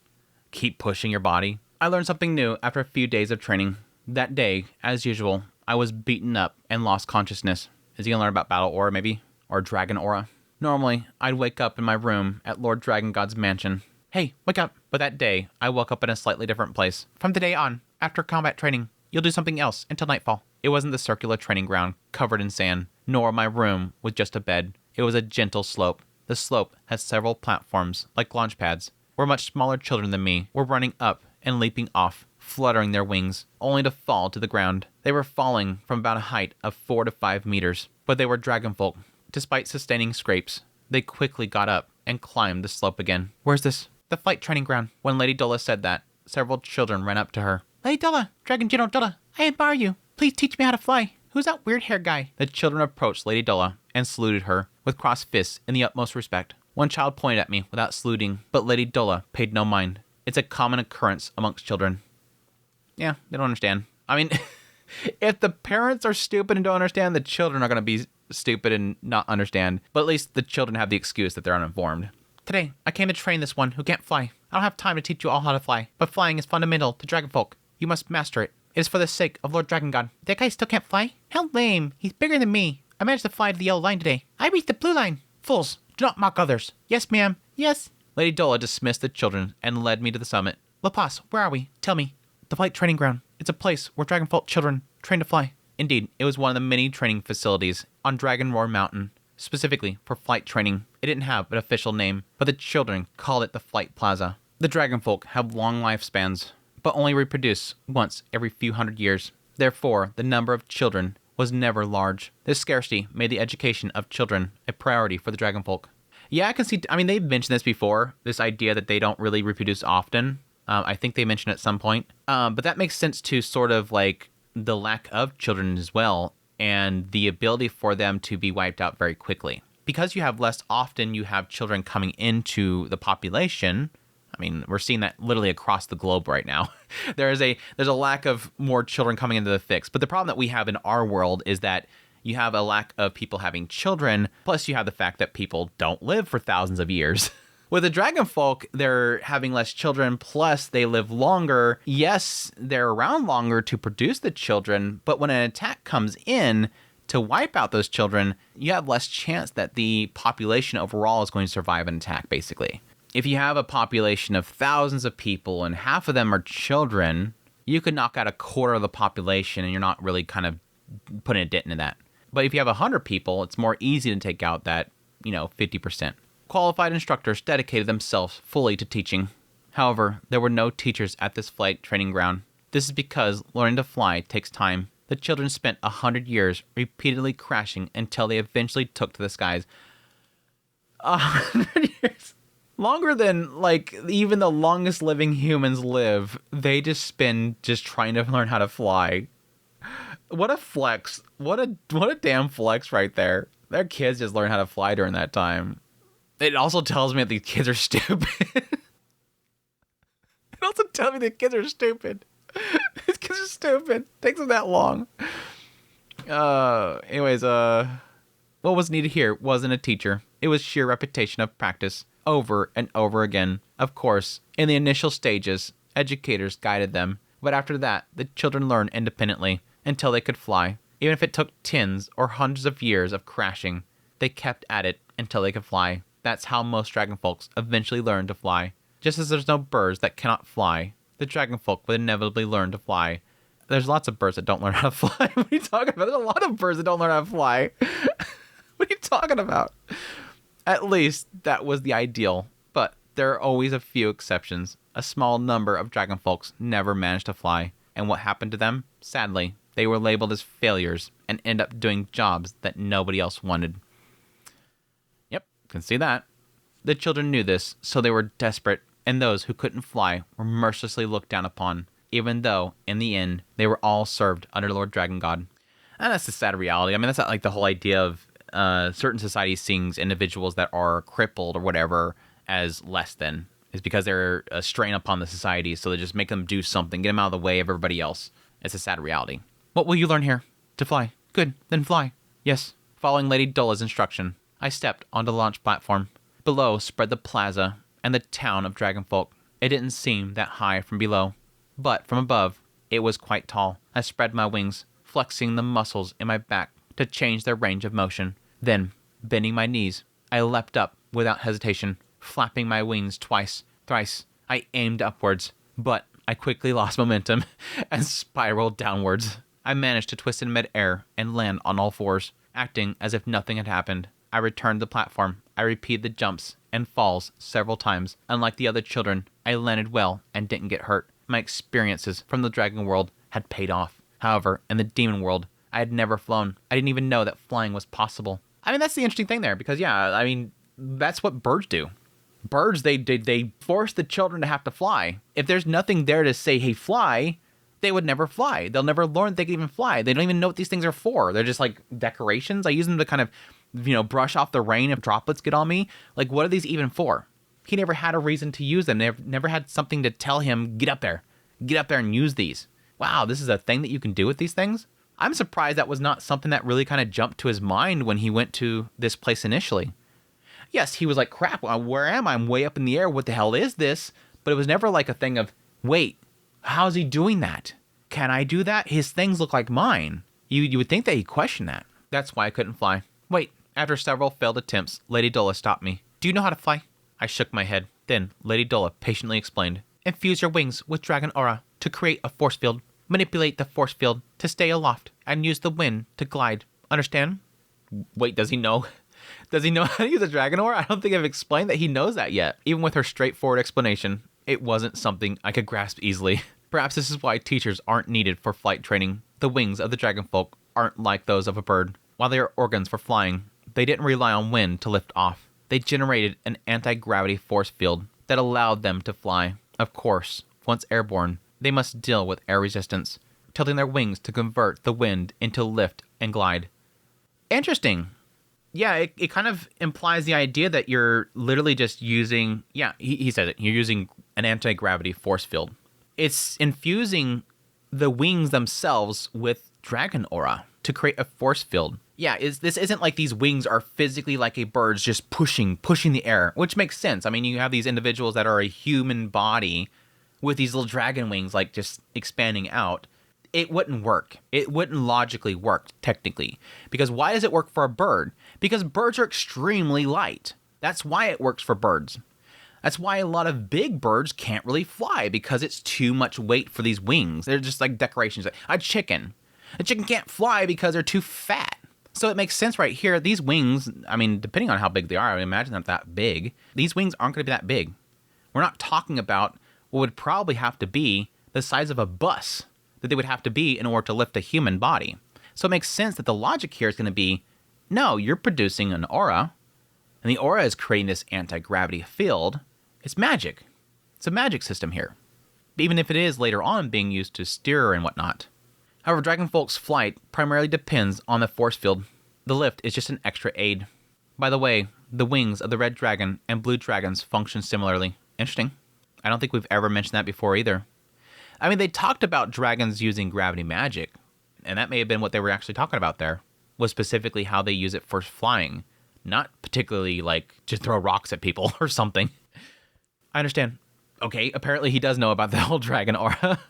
Keep pushing your body. I learned something new after a few days of training. That day, as usual, I was beaten up and lost consciousness. Is he gonna learn about Battle Aura, maybe? Or Dragon Aura? Normally, I'd wake up in my room at Lord Dragon God's mansion. Hey, wake up! But that day, I woke up in a slightly different place. From today on, after combat training, you'll do something else until nightfall. It wasn't the circular training ground covered in sand, nor my room with just a bed. It was a gentle slope. The slope had several platforms, like launch pads, where much smaller children than me were running up and leaping off, fluttering their wings, only to fall to the ground. They were falling from about a height of 4 to 5 meters, but they were dragonfolk. Despite sustaining scrapes, they quickly got up and climbed the slope again. Where's this? The flight training ground. When Lady Dola said that, several children ran up to her. Lady Dola, Dragon General Dola, I admire you. Please teach me how to fly. Who's that weird hair guy? The children approached Lady Dola and saluted her with crossed fists in the utmost respect. One child pointed at me without saluting, but Lady Dola paid no mind. It's a common occurrence amongst children. Yeah, they don't understand. I mean, if the parents are stupid and don't understand, the children are going to be stupid and not understand. But at least the children have the excuse that they're uninformed. Today, I came to train this one who can't fly. I don't have time to teach you all how to fly, but flying is fundamental to dragonfolk. You must master it. It is for the sake of Lord Dragon God. That guy still can't fly? How lame. He's bigger than me. I managed to fly to the yellow line today. I reached the blue line. Fools, do not mock others. Yes, ma'am. Yes. Lady Dola dismissed the children and led me to the summit. La Paz, where are we? Tell me. The flight training ground. It's a place where dragonfolk children train to fly. Indeed, it was one of the many training facilities on Dragon Roar Mountain, specifically for flight training. It didn't have an official name, but the children called it the Flight Plaza. The dragonfolk have long lifespans, but only reproduce once every few hundred years. Therefore, the number of children was never large. This scarcity made the education of children a priority for the dragonfolk. Yeah, I can see, I mean, they've mentioned this before, this idea that they don't really reproduce often. I think they mentioned it at some point. But that makes sense to sort of like the lack of children as well, and the ability for them to be wiped out very quickly. Because you have less often, you have children coming into the population. I mean, we're seeing that literally across the globe right now. There's a lack of more children coming into the fix. But the problem that we have in our world is that you have a lack of people having children, plus you have the fact that people don't live for thousands of years. With the dragonfolk, they're having less children, plus they live longer. Yes, they're around longer to produce the children, but when an attack comes in to wipe out those children, you have less chance that the population overall is going to survive an attack, basically. If you have a population of thousands of people and half of them are children, you could knock out a quarter of the population and you're not really kind of putting a dent into that. But if you have 100 people, it's more easy to take out that, 50%. Qualified instructors dedicated themselves fully to teaching. However, there were no teachers at this flight training ground. This is because learning to fly takes time. The children spent 100 years repeatedly crashing until they eventually took to the skies. 100 years. Longer than, even the longest living humans live. They just spend just trying to learn how to fly. What a flex. What a damn flex right there. Their kids just learn how to fly during that time. It also tells me that these kids are stupid. It also tells me that kids are stupid. These kids are stupid. It takes them that long. Anyways, what was needed here wasn't a teacher. It was sheer repetition of practice over and over again. Of course, in the initial stages, educators guided them. But after that, the children learned independently until they could fly. Even if it took tens or hundreds of years of crashing, they kept at it until they could fly. That's how most dragonfolks eventually learn to fly. Just as there's no birds that cannot fly, the dragonfolk would inevitably learn to fly. There's lots of birds that don't learn how to fly. What are you talking about? There's a lot of birds that don't learn how to fly. What are you talking about? At least that was the ideal. But there are always a few exceptions. A small number of dragonfolks never managed to fly. And what happened to them? Sadly, they were labeled as failures and end up doing jobs that nobody else wanted. Can see that. The children knew this, so they were desperate, and those who couldn't fly were mercilessly looked down upon, even though, in the end, they were all served under Lord Dragon God. And that's the sad reality. I mean, that's not like the whole idea of certain societies seeing individuals that are crippled or whatever as less than. Is because they're a strain upon the society, so they just make them do something, get them out of the way of everybody else. It's a sad reality. What will you learn here? To fly. Good, then fly. Yes. Following Lady Dola's instruction, I stepped onto the launch platform. Below spread the plaza and the town of dragonfolk. It didn't seem that high from below, but from above, it was quite tall. I spread my wings, flexing the muscles in my back to change their range of motion. Then, bending my knees, I leapt up without hesitation, flapping my wings twice, thrice. I aimed upwards, but I quickly lost momentum and spiraled downwards. I managed to twist in mid-air and land on all fours, acting as if nothing had happened. I returned to the platform. I repeated the jumps and falls several times. Unlike the other children, I landed well and didn't get hurt. My experiences from the dragon world had paid off. However, in the demon world, I had never flown. I didn't even know that flying was possible. I mean, that's the interesting thing there, because that's what birds do. Birds, they force the children to have to fly. If there's nothing there to say, hey, fly, they would never fly. They'll never learn they can even fly. They don't even know what these things are for. They're just like decorations. I use them to kind of brush off the rain if droplets get on me. Like, what are these even for? He never had a reason to use them. Never had something to tell him, get up there and use these. Wow, this is a thing that you can do with these things? I'm surprised that was not something that really kind of jumped to his mind when he went to this place initially. Yes, he was like, crap, where am I? I'm way up in the air. What the hell is this? But it was never like a thing of, wait, how's he doing that? Can I do that? His things look like mine. You would think that he'd question that. That's why I couldn't fly. Wait, after several failed attempts, Lady Dola stopped me. Do you know how to fly? I shook my head. Then Lady Dola patiently explained. Infuse your wings with dragon aura to create a force field. Manipulate the force field to stay aloft and use the wind to glide. Understand? Wait, does he know? Does he know how to use a dragon aura? I don't think I've explained that he knows that yet. Even with her straightforward explanation, it wasn't something I could grasp easily. Perhaps this is why teachers aren't needed for flight training. The wings of the dragonfolk aren't like those of a bird. While they are organs for flying, they didn't rely on wind to lift off. They generated an anti-gravity force field that allowed them to fly. Of course, once airborne, they must deal with air resistance, tilting their wings to convert the wind into lift and glide. Interesting. Yeah, it kind of implies the idea that you're literally just using, he said it, you're using an anti-gravity force field. It's infusing the wings themselves with dragon aura to create a force field. Yeah, this isn't like these wings are physically like a bird's just pushing the air, which makes sense. I mean, you have these individuals that are a human body with these little dragon wings like just expanding out. It wouldn't work. It wouldn't logically work, technically. Because why does it work for a bird? Because birds are extremely light. That's why it works for birds. That's why a lot of big birds can't really fly, because it's too much weight for these wings. They're just like decorations. A chicken can't fly because they're too fat. So it makes sense right here. These wings, I mean, depending on how big they are, I would imagine they're that big. These wings aren't going to be that big. We're not talking about what would probably have to be the size of a bus that they would have to be in order to lift a human body. So it makes sense that the logic here is going to be, no, you're producing an aura, and the aura is creating this anti-gravity field. It's magic. It's a magic system here, even if it is later on being used to steer and whatnot. However, Dragonfolk's flight primarily depends on the force field. The lift is just an extra aid. By the way, the wings of the red dragon and blue dragons function similarly. Interesting. I don't think we've ever mentioned that before either. I mean, they talked about dragons using gravity magic, and that may have been what they were actually talking about there, was specifically how they use it for flying, not particularly like just throw rocks at people or something. I understand. Okay, apparently he does know about the whole dragon aura.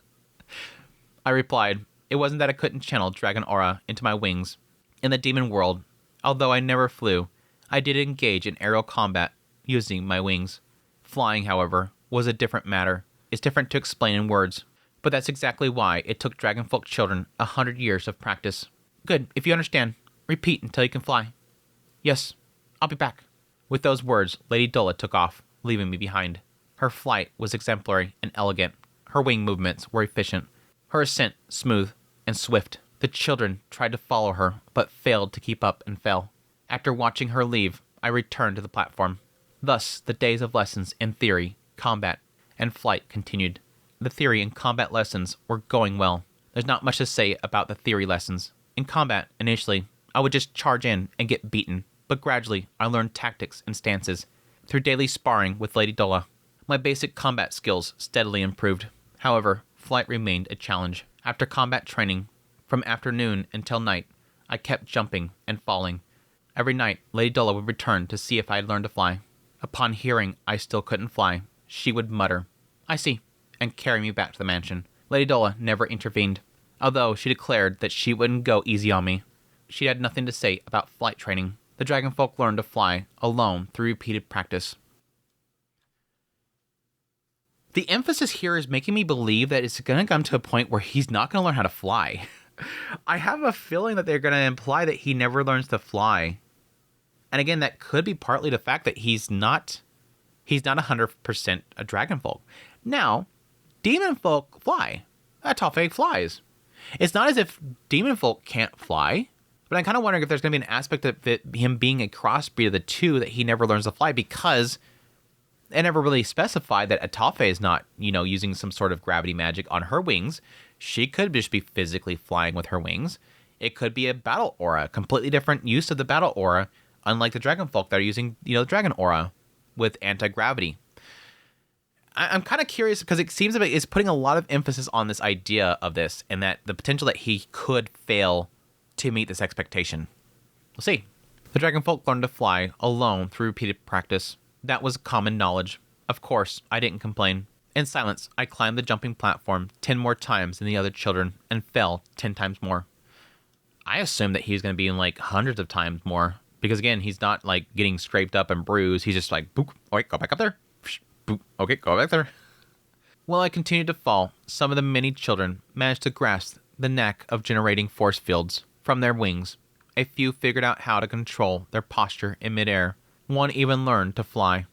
I replied, it wasn't that I couldn't channel dragon aura into my wings. In the demon world, although I never flew, I did engage in aerial combat using my wings. Flying, however, was a different matter. It's different to explain in words, but that's exactly why it took Dragonfolk children 100 years of practice. Good, if you understand, repeat until you can fly. Yes, I'll be back. With those words, Lady Dola took off, leaving me behind. Her flight was exemplary and elegant. Her wing movements were efficient. Her ascent smooth and swift. The children tried to follow her, but failed to keep up and fell. After watching her leave, I returned to the platform. Thus, the days of lessons in theory, combat, and flight continued. The theory and combat lessons were going well. There's not much to say about the theory lessons. In combat, initially, I would just charge in and get beaten, but gradually I learned tactics and stances. Through daily sparring with Lady Dola, my basic combat skills steadily improved. However, flight remained a challenge. After combat training, from afternoon until night, I kept jumping and falling. Every night, Lady Dola would return to see if I had learned to fly. Upon hearing I still couldn't fly, she would mutter, "I see," and carry me back to the mansion. Lady Dola never intervened, although she declared that she wouldn't go easy on me. She had nothing to say about flight training. The Dragonfolk learned to fly alone through repeated practice. The emphasis here is making me believe that it's going to come to a point where he's not going to learn how to fly. I have a feeling that they're going to imply that he never learns to fly. And again, that could be partly the fact that he's not 100% a dragonfolk. Now, demon folk fly. Atolfe flies. It's not as if demon folk can't fly, but I'm kind of wondering if there's going to be an aspect of it, him being a crossbreed of the two, that he never learns to fly, because it never really specified that Atolfe is not, using some sort of gravity magic on her wings. She could just be physically flying with her wings. It could be a battle aura, completely different use of the battle aura unlike the dragon folk that are using, the dragon aura with anti-gravity. I'm kind of curious because it seems like it's putting a lot of emphasis on this idea of this and that the potential that he could fail to meet this expectation. We'll see. The dragon folk learned to fly alone through repeated practice. That was common knowledge. Of course, I didn't complain. In silence, I climbed the jumping platform 10 more times than the other children and fell 10 times more. I assumed that he was going to be in like hundreds of times more because, again, he's not like getting scraped up and bruised. He's just like, boop, okay, go back up there. Boop, okay, go back there. While I continued to fall, some of the many children managed to grasp the knack of generating force fields from their wings. A few figured out how to control their posture in midair. One even learned to fly.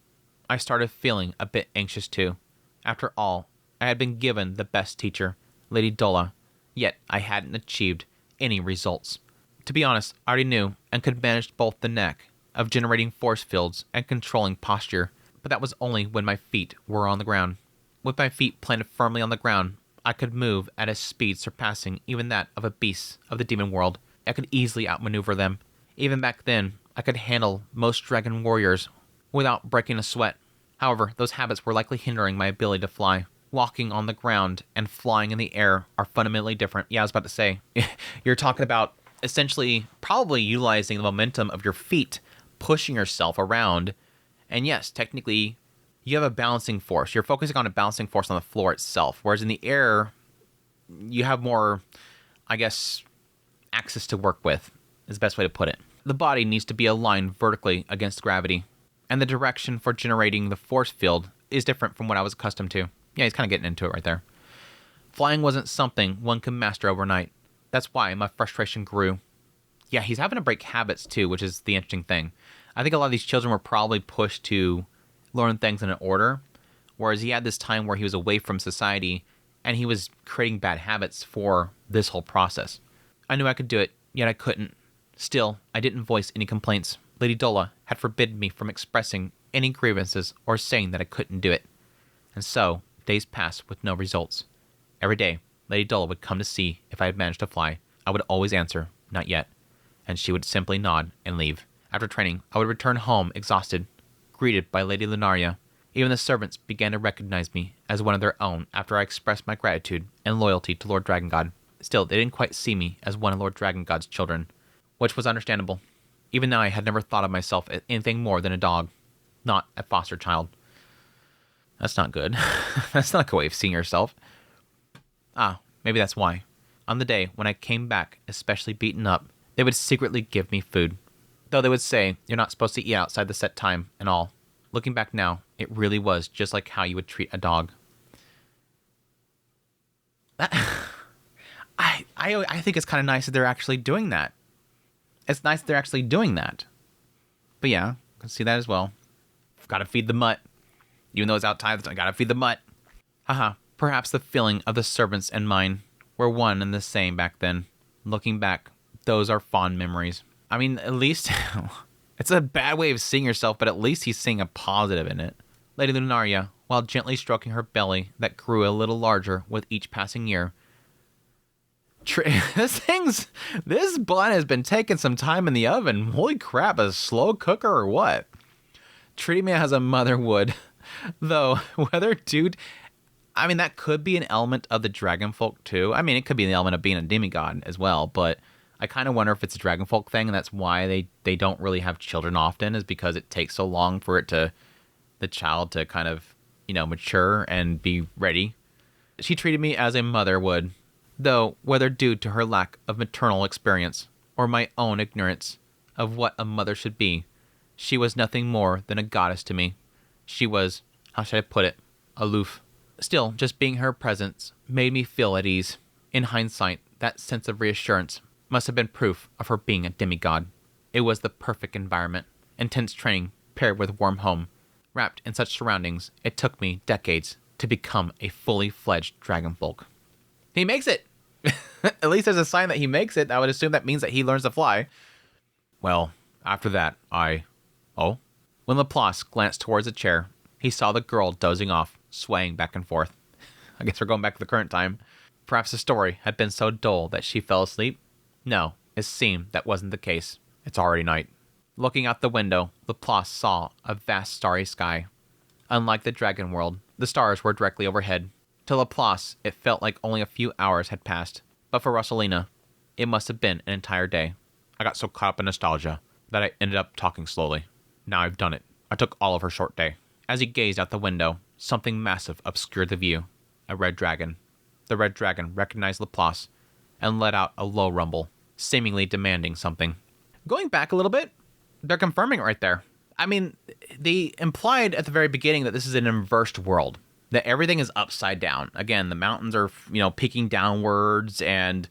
I started feeling a bit anxious too. After all, I had been given the best teacher, Lady Dola, yet I hadn't achieved any results. To be honest, I already knew and could manage both the knack of generating force fields and controlling posture, but that was only when my feet were on the ground. With my feet planted firmly on the ground, I could move at a speed surpassing even that of a beast of the demon world. I could easily outmaneuver them. Even back then, I could handle most dragon warriors without breaking a sweat. However, those habits were likely hindering my ability to fly. Walking on the ground and flying in the air are fundamentally different. Yeah, I was about to say, you're talking about essentially probably utilizing the momentum of your feet, pushing yourself around. And yes, technically, you have a balancing force. You're focusing on a balancing force on the floor itself. Whereas in the air, you have more, I guess, axis to work with, is the best way to put it. The body needs to be aligned vertically against gravity. And the direction for generating the force field is different from what I was accustomed to. Yeah, he's kind of getting into it right there. Flying wasn't something one could master overnight. That's why my frustration grew. Yeah, he's having to break habits too, which is the interesting thing. I think a lot of these children were probably pushed to learn things in an order, whereas he had this time where he was away from society and he was creating bad habits for this whole process. I knew I could do it, yet I couldn't. Still, I didn't voice any complaints. Lady Dola had forbidden me from expressing any grievances or saying that I couldn't do it. And so, days passed with no results. Every day, Lady Dola would come to see if I had managed to fly. I would always answer, not yet, and she would simply nod and leave. After training, I would return home exhausted, greeted by Lady Lunaria. Even the servants began to recognize me as one of their own after I expressed my gratitude and loyalty to Lord Dragon God. Still, they didn't quite see me as one of Lord Dragon God's children, which was understandable. Even now, I had never thought of myself as anything more than a dog, not a foster child. That's not good. That's not a good way of seeing yourself. Maybe that's why. On the day when I came back, especially beaten up, they would secretly give me food. Though they would say, you're not supposed to eat outside the set time and all. Looking back now, it really was just like how you would treat a dog. I think it's kind of nice that they're actually doing that. It's nice that they're actually doing that. But yeah, I can see that as well. Gotta feed the mutt. Even though it's outside, I gotta feed the mutt. Haha, perhaps the feeling of the servants and mine were one and the same back then. Looking back, those are fond memories. I mean, at least, it's a bad way of seeing yourself, but at least he's seeing a positive in it. Lady Lunaria, while gently stroking her belly that grew a little larger with each passing year, this bun has been taking some time in the oven. Holy crap, a slow cooker or what? Treating me as a mother would. Though, whether dude, I mean, that could be an element of the dragon folk too. I mean, it could be an element of being a demigod as well, but I kind of wonder if it's a dragon folk thing, and that's why they don't really have children often, is because it takes so long for the child to kind of, mature and be ready. She treated me as a mother would. Though, whether due to her lack of maternal experience or my own ignorance of what a mother should be, she was nothing more than a goddess to me. She was, how should I put it, aloof. Still, just being her presence made me feel at ease. In hindsight, that sense of reassurance must have been proof of her being a demigod. It was the perfect environment, intense training paired with warm home. Wrapped in such surroundings, it took me decades to become a fully fledged dragonfolk. He makes it! At least there's a sign that he makes it. I would assume that means that he learns to fly. Well, after that, When Laplace glanced towards a chair, he saw the girl dozing off, swaying back and forth. I guess we're going back to the current time. Perhaps the story had been so dull that she fell asleep? No, it seemed that wasn't the case. It's already night. Looking out the window, Laplace saw a vast starry sky. Unlike the dragon world, the stars were directly overhead. To Laplace, it felt like only a few hours had passed, but for Rosalina, it must have been an entire day. I got so caught up in nostalgia that I ended up talking slowly. Now I've done it. I took all of her short day. As he gazed out the window, something massive obscured the view. A red dragon. The red dragon recognized Laplace and let out a low rumble, seemingly demanding something. Going back a little bit, they're confirming it right there. I mean, they implied at the very beginning that this is an inversed world, that everything is upside down. Again, the mountains are, peeking downwards, and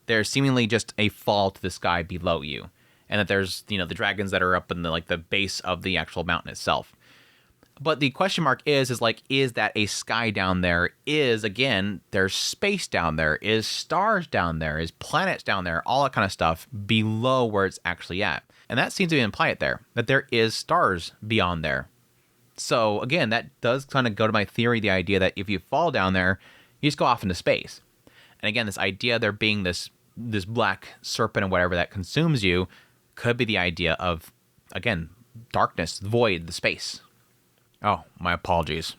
there's seemingly just a fall to the sky below you. And that there's, the dragons that are up in the base of the actual mountain itself. But the question mark is that a sky down there? Again, there's space down there, is stars down there, is planets down there, all that kind of stuff below where it's actually at. And that seems to imply it there, that there is stars beyond there. So again, that does kind of go to my theory, the idea that if you fall down there, you just go off into space. And again, this idea there being this black serpent or whatever that consumes you could be the idea of, again, darkness, the void, the space. Oh, my apologies.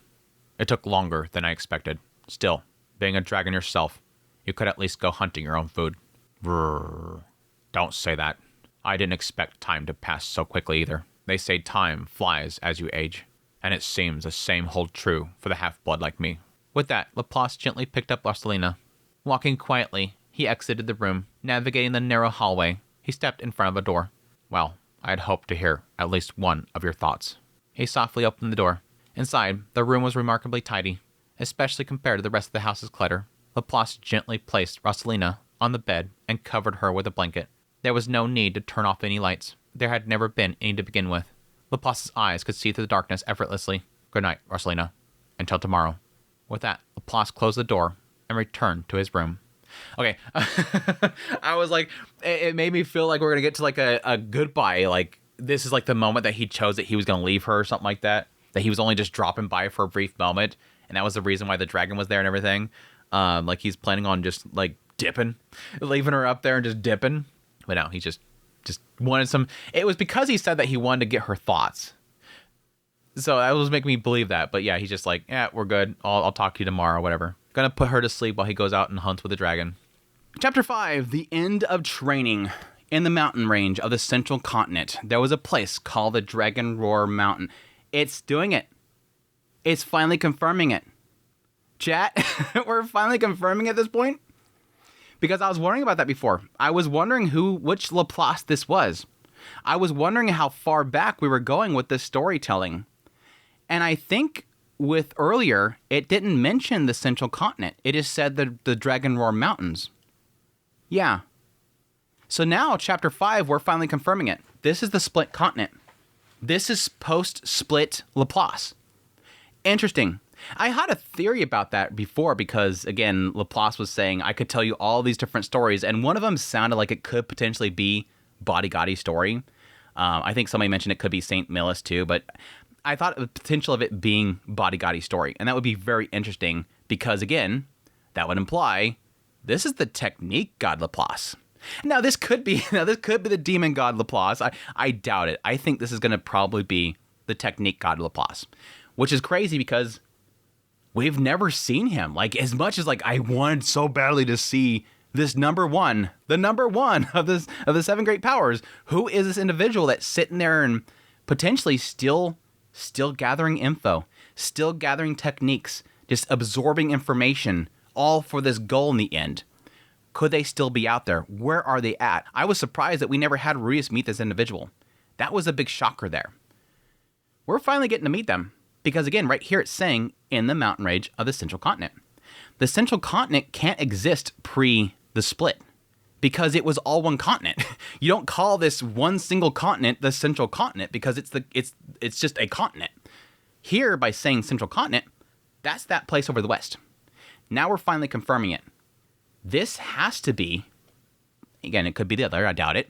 It took longer than I expected. Still, being a dragon yourself, you could at least go hunting your own food. Brrr. Don't say that. I didn't expect time to pass so quickly either. They say time flies as you age, and it seems the same hold true for the half-blood like me. With that, Laplace gently picked up Rosalina. Walking quietly, he exited the room. Navigating the narrow hallway, he stepped in front of a door. Well, I had hoped to hear at least one of your thoughts. He softly opened the door. Inside, the room was remarkably tidy, especially compared to the rest of the house's clutter. Laplace gently placed Rosalina on the bed and covered her with a blanket. There was no need to turn off any lights. There had never been any to begin with. Laplace's eyes could see through the darkness effortlessly. Good night, Rosalina. Until tomorrow. With that, Laplace closed the door and returned to his room. Okay, I was like, it made me feel like we're going to get to like a goodbye, like, this is like the moment that he chose that he was going to leave her or something like that. That he was only just dropping by for a brief moment. And that was the reason why the dragon was there and everything. Like he's planning on just like dipping, leaving her up there and just dipping. But no, he just wanted some. It was because he said that he wanted to get her thoughts. So that was making me believe that. But yeah, he's just like, yeah, we're good. I'll talk to you tomorrow, whatever. Gonna put her to sleep while he goes out and hunts with the dragon. Chapter 5, the end of training. In the mountain range of the central continent, there was a place called the Dragon Roar Mountain. It's doing it. It's finally confirming it. Chat, we're finally confirming at this point? Because I was wondering about that before. I was wondering which Laplace this was. I was wondering how far back we were going with this storytelling. And I think with earlier, it didn't mention the central continent. It just said the Dragon Roar Mountains. Yeah. So now, Chapter 5, we're finally confirming it. This is the split continent. This is post-split Laplace. Interesting. I had a theory about that before because, again, Laplace was saying I could tell you all these different stories, and one of them sounded like it could potentially be Body Gotti's story. I think somebody mentioned it could be St. Millis too, but I thought the potential of it being Body Gotti's story, and that would be very interesting because, again, that would imply this is the technique god Laplace. Now this could be the demon god Laplace. I doubt it. I think this is going to probably be the technique god Laplace, which is crazy because we've never seen him. Like as much as like I wanted so badly to see this number one of the seven great powers. Who is this individual that's sitting there and potentially still gathering info, still gathering techniques, just absorbing information, all for this goal in the end? Could they still be out there? Where are they at? I was surprised that we never had Ruius meet this individual. That was a big shocker there. We're finally getting to meet them. Because again, right here it's saying in the mountain range of the central continent. The central continent can't exist pre the split. Because it was all one continent. You don't call this one single continent the central continent because it's just a continent. Here, by saying central continent, that's that place over the west. Now we're finally confirming it. This has to be, again, it could be the other, I doubt it.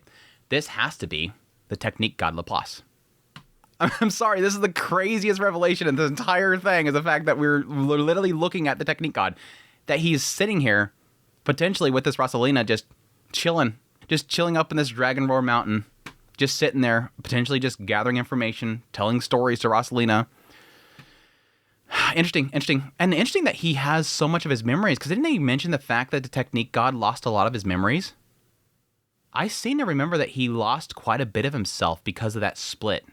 This has to be the technique god Laplace. I'm sorry, this is the craziest revelation in this entire thing, is the fact that we're literally looking at the technique god. That he's sitting here, potentially with this Rosalina, just chilling up in this Dragon Roar Mountain, just sitting there, potentially just gathering information, telling stories to Rosalina. Interesting. And interesting that he has so much of his memories, because didn't they mention the fact that the technique god lost a lot of his memories? I seem to remember that he lost quite a bit of himself because of that split.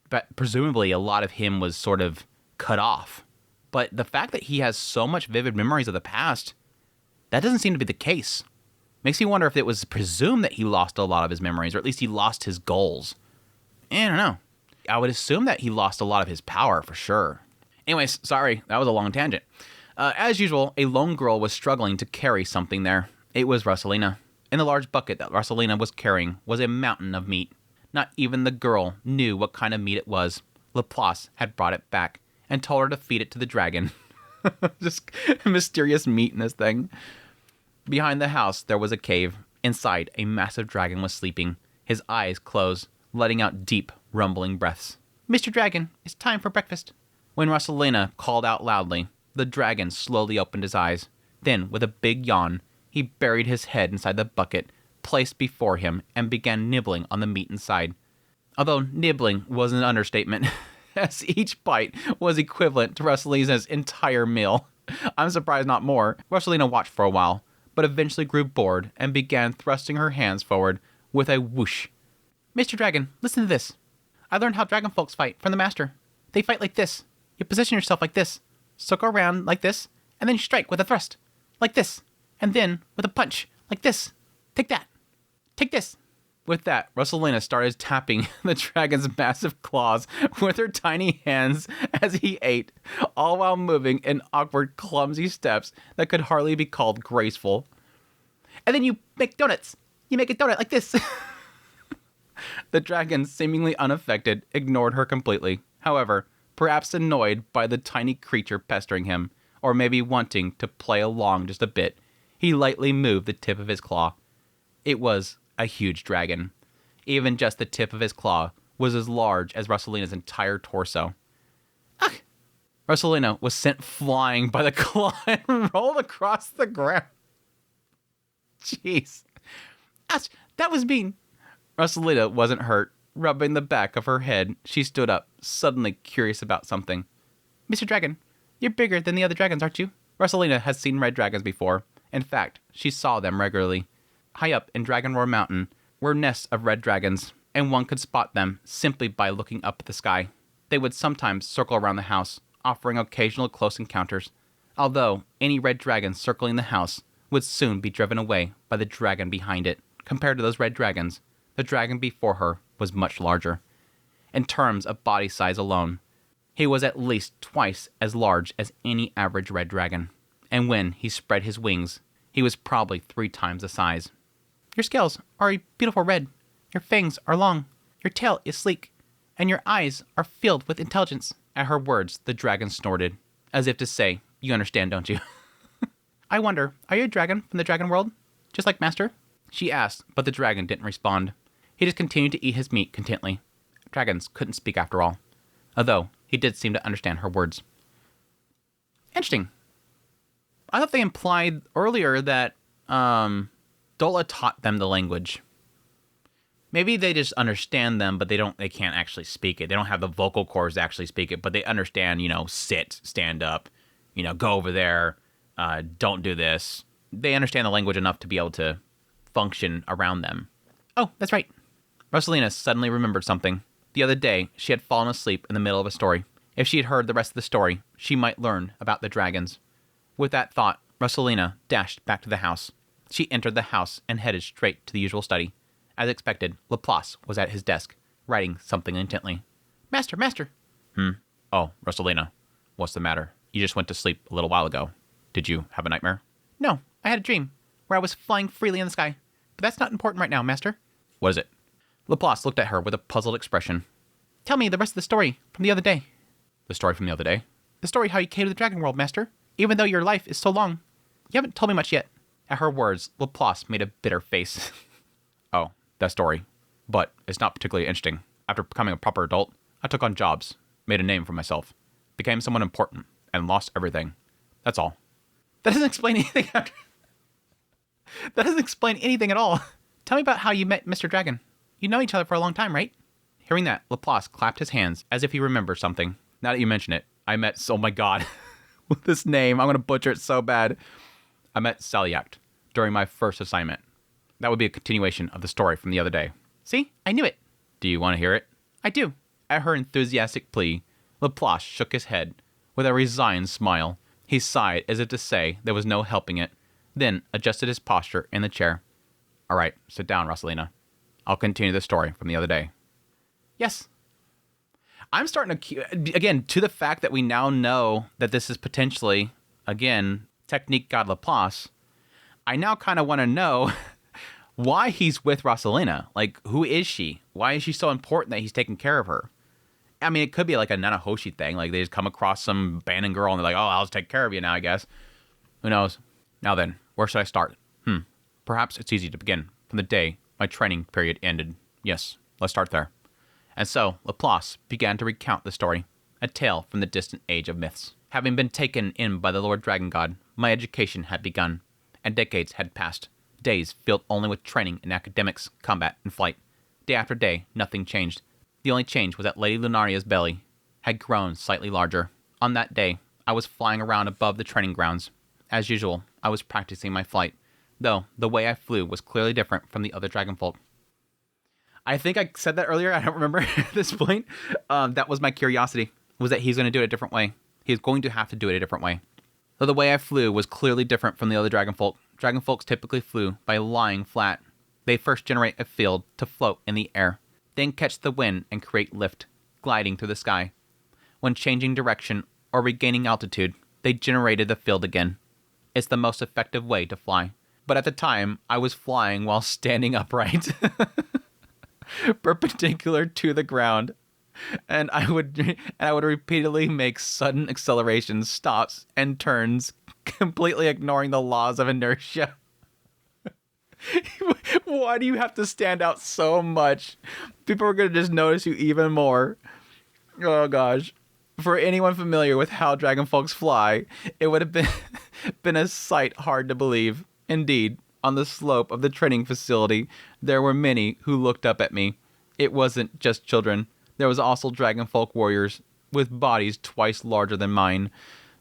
But presumably a lot of him was sort of cut off. But the fact that he has so much vivid memories of the past, that doesn't seem to be the case. Makes me wonder if it was presumed that he lost a lot of his memories, or at least he lost his goals. I don't know. I would assume that he lost a lot of his power for sure. Anyways, sorry, that was a long tangent. As usual, a lone girl was struggling to carry something there. It was Rosalina. In the large bucket that Rosalina was carrying was a mountain of meat. Not even the girl knew what kind of meat it was. Laplace had brought it back and told her to feed it to the dragon. Just mysterious meat in this thing. Behind the house, there was a cave. Inside, a massive dragon was sleeping, his eyes closed, letting out deep, rumbling breaths. "Mr. Dragon, it's time for breakfast." When Rosalina called out loudly, the dragon slowly opened his eyes. Then, with a big yawn, he buried his head inside the bucket placed before him and began nibbling on the meat inside. Although nibbling was an understatement, as each bite was equivalent to Rosalina's entire meal. I'm surprised not more. Rosalina watched for a while, but eventually grew bored and began thrusting her hands forward with a whoosh. "Mr. Dragon, listen to this. I learned how dragon folks fight from the master. They fight like this. You position yourself like this, circle around like this, and then you strike with a thrust, like this, and then with a punch, like this. Take that. Take this." With that, Rosalina started tapping the dragon's massive claws with her tiny hands as he ate, all while moving in awkward, clumsy steps that could hardly be called graceful. "And then you make donuts. You make a donut like this." The dragon, seemingly unaffected, ignored her completely. However, perhaps annoyed by the tiny creature pestering him, or maybe wanting to play along just a bit, he lightly moved the tip of his claw. It was a huge dragon. Even just the tip of his claw was as large as Rosalina's entire torso. "Ugh!" Rosalina was sent flying by the claw and rolled across the ground. Jeez. "Ouch, that was mean." Rosalina wasn't hurt. Rubbing the back of her head, she stood up, suddenly curious about something. "Mr. Dragon, you're bigger than the other dragons, aren't you?" Rosalina has seen red dragons before. In fact, she saw them regularly. High up in Dragon Roar Mountain were nests of red dragons, and one could spot them simply by looking up at the sky. They would sometimes circle around the house, offering occasional close encounters, although any red dragon circling the house would soon be driven away by the dragon behind it. Compared to those red dragons, the dragon before her was much larger. In terms of body size alone, he was at least twice as large as any average red dragon, and when he spread his wings, he was probably 3 times the size. "Your scales are a beautiful red. Your fangs are long. Your tail is sleek. And your eyes are filled with intelligence." At her words, the dragon snorted, as if to say, "You understand, don't you?" "I wonder, are you a dragon from the dragon world? Just like Master?" she asked, but the dragon didn't respond. He just continued to eat his meat contently. Dragons couldn't speak after all, although he did seem to understand her words. Interesting. I thought they implied earlier that Dola taught them the language. Maybe they just understand them, but they can't actually speak it. They don't have the vocal cords to actually speak it, but they understand, sit, stand up, go over there, don't do this. They understand the language enough to be able to function around them. Oh, that's right. Rosalina suddenly remembered something. The other day, she had fallen asleep in the middle of a story. If she had heard the rest of the story, she might learn about the dragons. With that thought, Rosalina dashed back to the house. She entered the house and headed straight to the usual study. As expected, Laplace was at his desk, writing something intently. Master! Oh, Rosalina, what's the matter? You just went to sleep a little while ago. Did you have a nightmare? No, I had a dream where I was flying freely in the sky. But that's not important right now, Master. What is it? Laplace looked at her with a puzzled expression. Tell me the rest of the story from the other day. The story from the other day? The story how you came to the Dragon World, Master. Even though your life is so long. You haven't told me much yet. At her words, Laplace made a bitter face. Oh, that story. But it's not particularly interesting. After becoming a proper adult, I took on jobs, made a name for myself, became someone important, and lost everything. That's all. That doesn't explain anything That doesn't explain anything at all. Tell me about how you met Mr. Dragon. You know each other for a long time, right? Hearing that, Laplace clapped his hands as if he remembered something. Now that you mention it, I met, oh my god, with this name, I'm going to butcher it so bad. I met Salyact during my first assignment. That would be a continuation of the story from the other day. See? I knew it. Do you want to hear it? I do. At her enthusiastic plea, Laplace shook his head with a resigned smile. He sighed as if to say there was no helping it, then adjusted his posture in the chair. All right, sit down, Rosalina. I'll continue the story from the other day. Yes. I'm starting to, again, to the fact that we now know that this is potentially, again, Technique God Laplace, I now kind of want to know why he's with Rosalina. Like, who is she? Why is she so important that he's taking care of her? I mean, it could be like a Nanahoshi thing. Like, they just come across some abandoned girl and they're like, oh, I'll just take care of you now, I guess. Who knows? Now then, where should I start? Perhaps it's easy to begin from the day my training period ended. Yes, let's start there. And so, Laplace began to recount the story, a tale from the distant age of myths. Having been taken in by the Lord Dragon God, my education had begun, and decades had passed. Days filled only with training in academics, combat, and flight. Day after day, nothing changed. The only change was that Lady Lunaria's belly had grown slightly larger. On that day, I was flying around above the training grounds. As usual, I was practicing my flight, though the way I flew was clearly different from the other dragonfolk. I think I said that earlier. I don't remember at this point. That was my curiosity, was that he's going to do it a different way. He's going to have to do it a different way. Though the way I flew was clearly different from the other dragonfolk. Dragonfolks typically flew by lying flat. They first generate a field to float in the air, then catch the wind and create lift, gliding through the sky. When changing direction or regaining altitude, they generated the field again. It's the most effective way to fly. But at the time, I was flying while standing upright, perpendicular to the ground, and I would repeatedly make sudden accelerations, stops, and turns, completely ignoring the laws of inertia. Why do you have to stand out so much? People are going to just notice you even more. Oh gosh. For anyone familiar with how dragonfolks fly, it would have been a sight hard to believe. Indeed, on the slope of the training facility, there were many who looked up at me. It wasn't just children. There was also dragonfolk warriors with bodies twice larger than mine.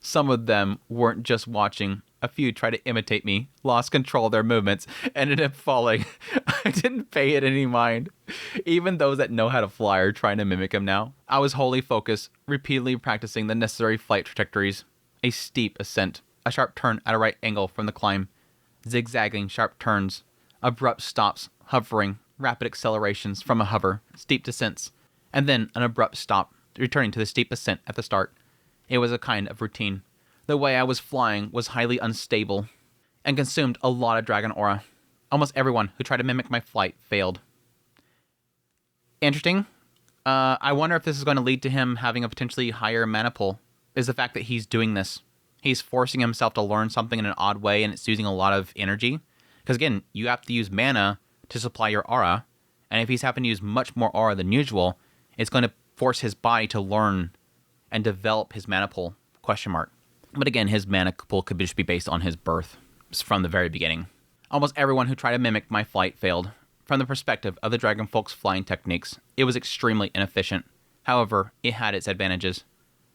Some of them weren't just watching. A few tried to imitate me, lost control of their movements, ended up falling. I didn't pay it any mind. Even those that know how to fly are trying to mimic him now. I was wholly focused, repeatedly practicing the necessary flight trajectories. A steep ascent, a sharp turn at a right angle from the climb, zigzagging sharp turns, abrupt stops, hovering, rapid accelerations from a hover, steep descents, and then an abrupt stop, returning to the steep ascent at the start. It was a kind of routine. The way I was flying was highly unstable and consumed a lot of dragon aura. Almost everyone who tried to mimic my flight failed. Interesting. I wonder if this is going to lead to him having a potentially higher mana pool. Is the fact that he's doing this. He's forcing himself to learn something in an odd way, and it's using a lot of energy. Because again, you have to use mana to supply your aura. And if he's having to use much more aura than usual, it's going to force his body to learn and develop his mana pool, ? But again, his mana pool could just be based on his birth from the very beginning. Almost everyone who tried to mimic my flight failed. From the perspective of the dragonfolk's flying techniques, it was extremely inefficient. However, it had its advantages.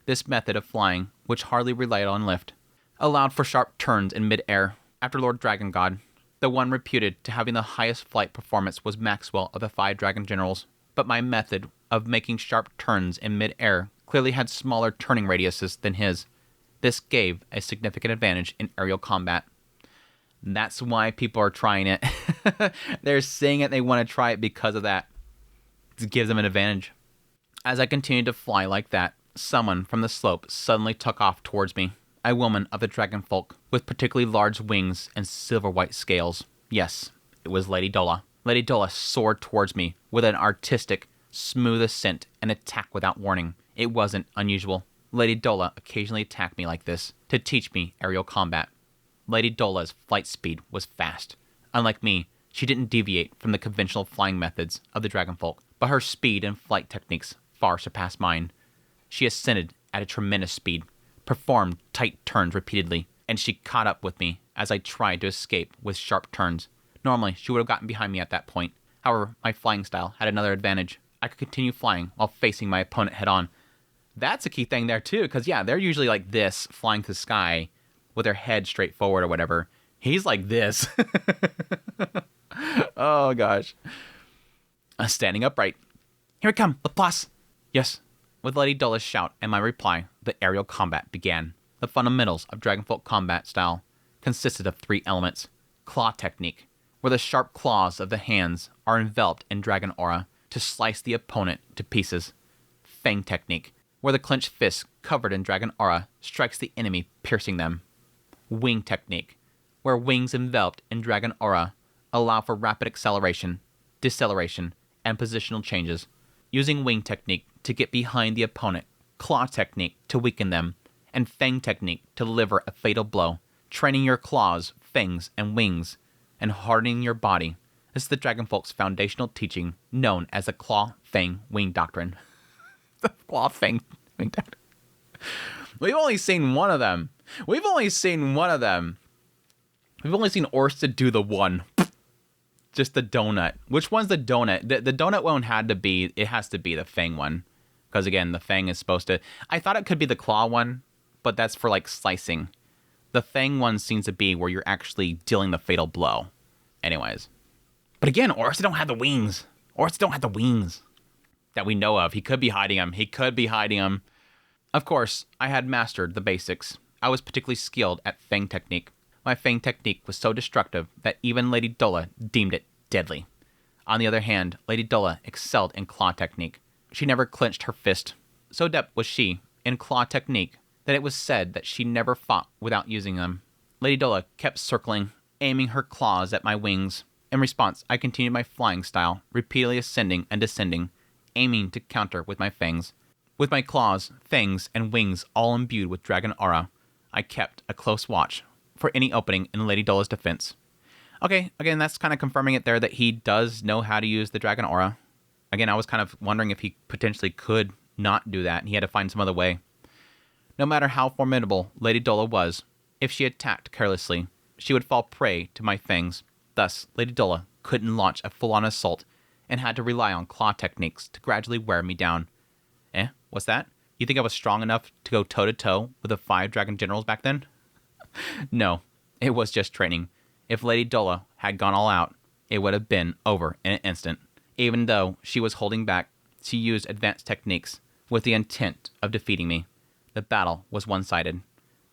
This method of flying, which hardly relied on lift, allowed for sharp turns in mid-air. After Lord Dragon God, the one reputed to having the highest flight performance was Maxwell of the 5 Dragon Generals. But my method of making sharp turns in mid-air clearly had smaller turning radiuses than his. This gave a significant advantage in aerial combat. That's why people are trying it. They're saying it, they want to try it because of that. It gives them an advantage. As I continued to fly like that, someone from the slope suddenly took off towards me. A woman of the dragonfolk, with particularly large wings and silver-white scales. Yes, it was Lady Dola. Lady Dola soared towards me with an artistic, smooth ascent and attack without warning. It wasn't unusual. Lady Dola occasionally attacked me like this to teach me aerial combat. Lady Dola's flight speed was fast. Unlike me, she didn't deviate from the conventional flying methods of the dragonfolk, but her speed and flight techniques far surpassed mine. She ascended at a tremendous speed, performed tight turns repeatedly, and she caught up with me as I tried to escape with sharp turns. Normally, she would have gotten behind me at that point. However, my flying style had another advantage. I could continue flying while facing my opponent head on. That's a key thing there too, because yeah, they're usually like this, flying to the sky with their head straight forward or whatever. He's like this. Oh gosh. Standing upright. Here we come, Laplace. Yes. With Lady Dola's shout and my reply, the aerial combat began. The fundamentals of Dragonfolk combat style consisted of 3 elements. Claw technique, where the sharp claws of the hands are enveloped in dragon aura to slice the opponent to pieces. Fang technique, where the clenched fist covered in dragon aura strikes the enemy, piercing them. Wing technique, where wings enveloped in dragon aura allow for rapid acceleration, deceleration, and positional changes. Using wing technique to get behind the opponent, claw technique to weaken them, and fang technique to deliver a fatal blow, training your claws, fangs, and wings, and hardening your body. This is the Dragonfolk's foundational teaching, known as the Claw, Fang, Wing Doctrine. The Claw, Fang, Wing Doctrine. We've only seen one of them. We've only seen Orsted do the one. Just the donut. Which one's the donut? The donut one has to be the Fang one. Because again, the Fang is supposed to... I thought it could be the Claw one, but that's for like slicing. The Fang one seems to be where you're actually dealing the fatal blow. Anyways. But again, Orsted don't have the wings. Orsted don't have the wings that we know of. He could be hiding them. Of course, I had mastered the basics. I was particularly skilled at Fang technique. My Fang technique was so destructive that even Lady Dola deemed it deadly. On the other hand, Lady Dola excelled in claw technique. She never clenched her fist. So adept was she in claw technique that it was said that she never fought without using them. Lady Dola kept circling, aiming her claws at my wings. In response, I continued my flying style, repeatedly ascending and descending, aiming to counter with my fangs. With my claws, fangs, and wings all imbued with dragon aura, I kept a close watch for any opening in Lady Dola's defense. Okay, again, that's kind of confirming it there that he does know how to use the dragon aura. Again, I was kind of wondering if he potentially could not do that, and he had to find some other way. No matter how formidable Lady Dola was, if she attacked carelessly, she would fall prey to my fangs. Thus, Lady Dola couldn't launch a full-on assault and had to rely on claw techniques to gradually wear me down. What's that? You think I was strong enough to go toe-to-toe with the 5 dragon generals back then? No, it was just training. If Lady Dola had gone all out, it would have been over in an instant. Even though she was holding back, she used advanced techniques with the intent of defeating me. The battle was one-sided.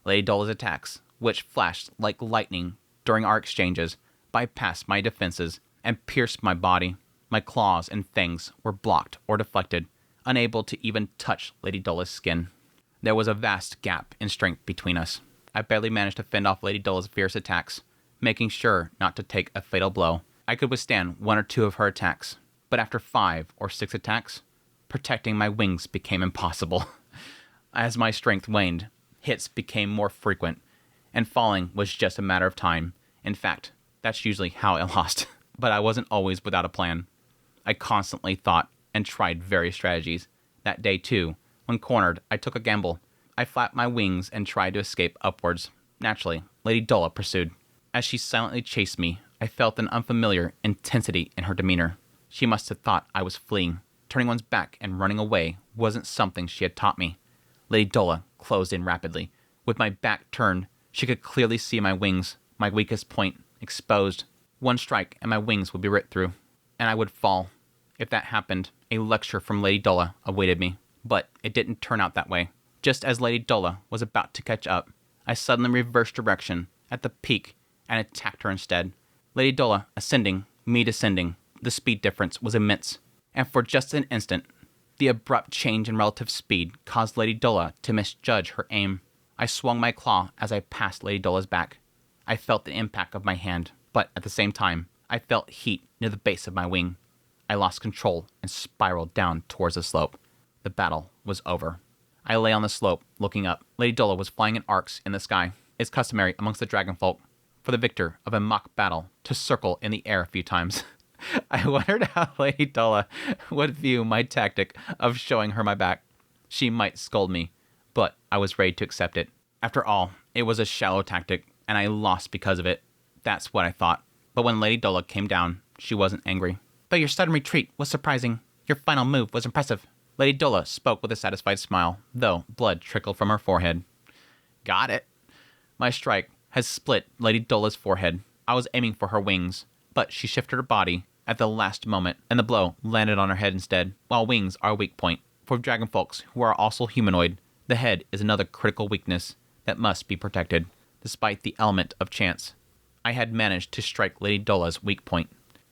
Lady Dola's attacks, which flashed like lightning during our exchanges, bypassed my defenses and pierced my body. My claws and fangs were blocked or deflected, unable to even touch Lady Dola's skin. There was a vast gap in strength between us. I barely managed to fend off Lady Dola's fierce attacks, making sure not to take a fatal blow. I could withstand 1 or 2 of her attacks, but after 5 or 6 attacks, protecting my wings became impossible. As my strength waned, hits became more frequent, and falling was just a matter of time. In fact, that's usually how I lost. But I wasn't always without a plan. I constantly thought and tried various strategies. That day, too, when cornered, I took a gamble. I flapped my wings and tried to escape upwards. Naturally, Lady Dola pursued. As she silently chased me, I felt an unfamiliar intensity in her demeanor. She must have thought I was fleeing. Turning one's back and running away wasn't something she had taught me. Lady Dola closed in rapidly. With my back turned, she could clearly see my wings, my weakest point, exposed. One strike and my wings would be ripped through, and I would fall. If that happened, a lecture from Lady Dola awaited me. But it didn't turn out that way. Just as Lady Dola was about to catch up, I suddenly reversed direction at the peak and attacked her instead. Lady Dola ascending, me descending. The speed difference was immense, and for just an instant, the abrupt change in relative speed caused Lady Dola to misjudge her aim. I swung my claw as I passed Lady Dola's back. I felt the impact of my hand, but at the same time, I felt heat near the base of my wing. I lost control and spiraled down towards the slope. The battle was over. I lay on the slope, looking up. Lady Dola was flying in arcs in the sky. It's customary amongst the dragonfolk for the victor of a mock battle to circle in the air a few times. I wondered how Lady Dola would view my tactic of showing her my back. She might scold me, but I was ready to accept it. After all, it was a shallow tactic, and I lost because of it. That's what I thought. But when Lady Dola came down, she wasn't angry. But your sudden retreat was surprising. Your final move was impressive. Lady Dola spoke with a satisfied smile, though blood trickled from her forehead. Got it. My strike has split Lady Dola's forehead. I was aiming for her wings, but she shifted her body at the last moment, and the blow landed on her head instead. While wings are a weak point for dragon folks who are also humanoid, the head is another critical weakness that must be protected, despite the element of chance. I had managed to strike Lady Dola's weak point.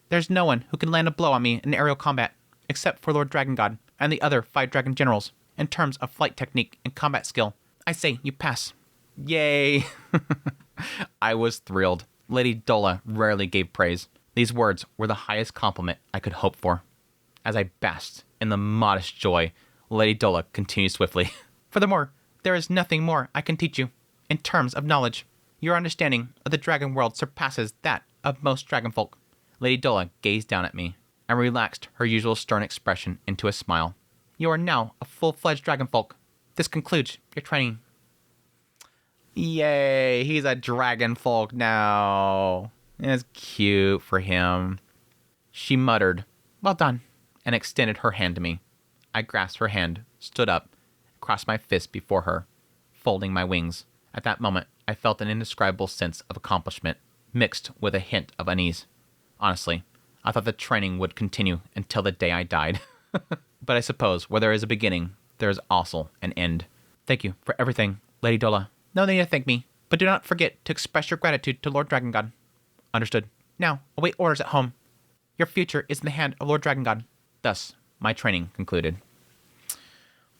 There's no one who can land a blow on me in aerial combat, except for Lord Dragon God and the other 5 dragon generals. In terms of flight technique and combat skill, I say you pass. Yay! I was thrilled. Lady Dola rarely gave praise. These words were the highest compliment I could hope for. As I basked in the modest joy, Lady Dola continued swiftly. Furthermore, there is nothing more I can teach you. In terms of knowledge, your understanding of the dragon world surpasses that of most dragonfolk. Lady Dola gazed down at me and relaxed her usual stern expression into a smile. You are now a full-fledged dragonfolk. This concludes your training. Yay, he's a dragonfolk now. It's cute for him. She muttered, well done, and extended her hand to me. I grasped her hand, stood up, crossed my fist before her, folding my wings. At that moment, I felt an indescribable sense of accomplishment, mixed with a hint of unease. Honestly, I thought the training would continue until the day I died. But I suppose where there is a beginning, there is also an end. Thank you for everything, Lady Dola. No need to thank me, but do not forget to express your gratitude to Lord Dragon God. Understood. Now, await orders at home. Your future is in the hand of Lord Dragon God. Thus, my training concluded.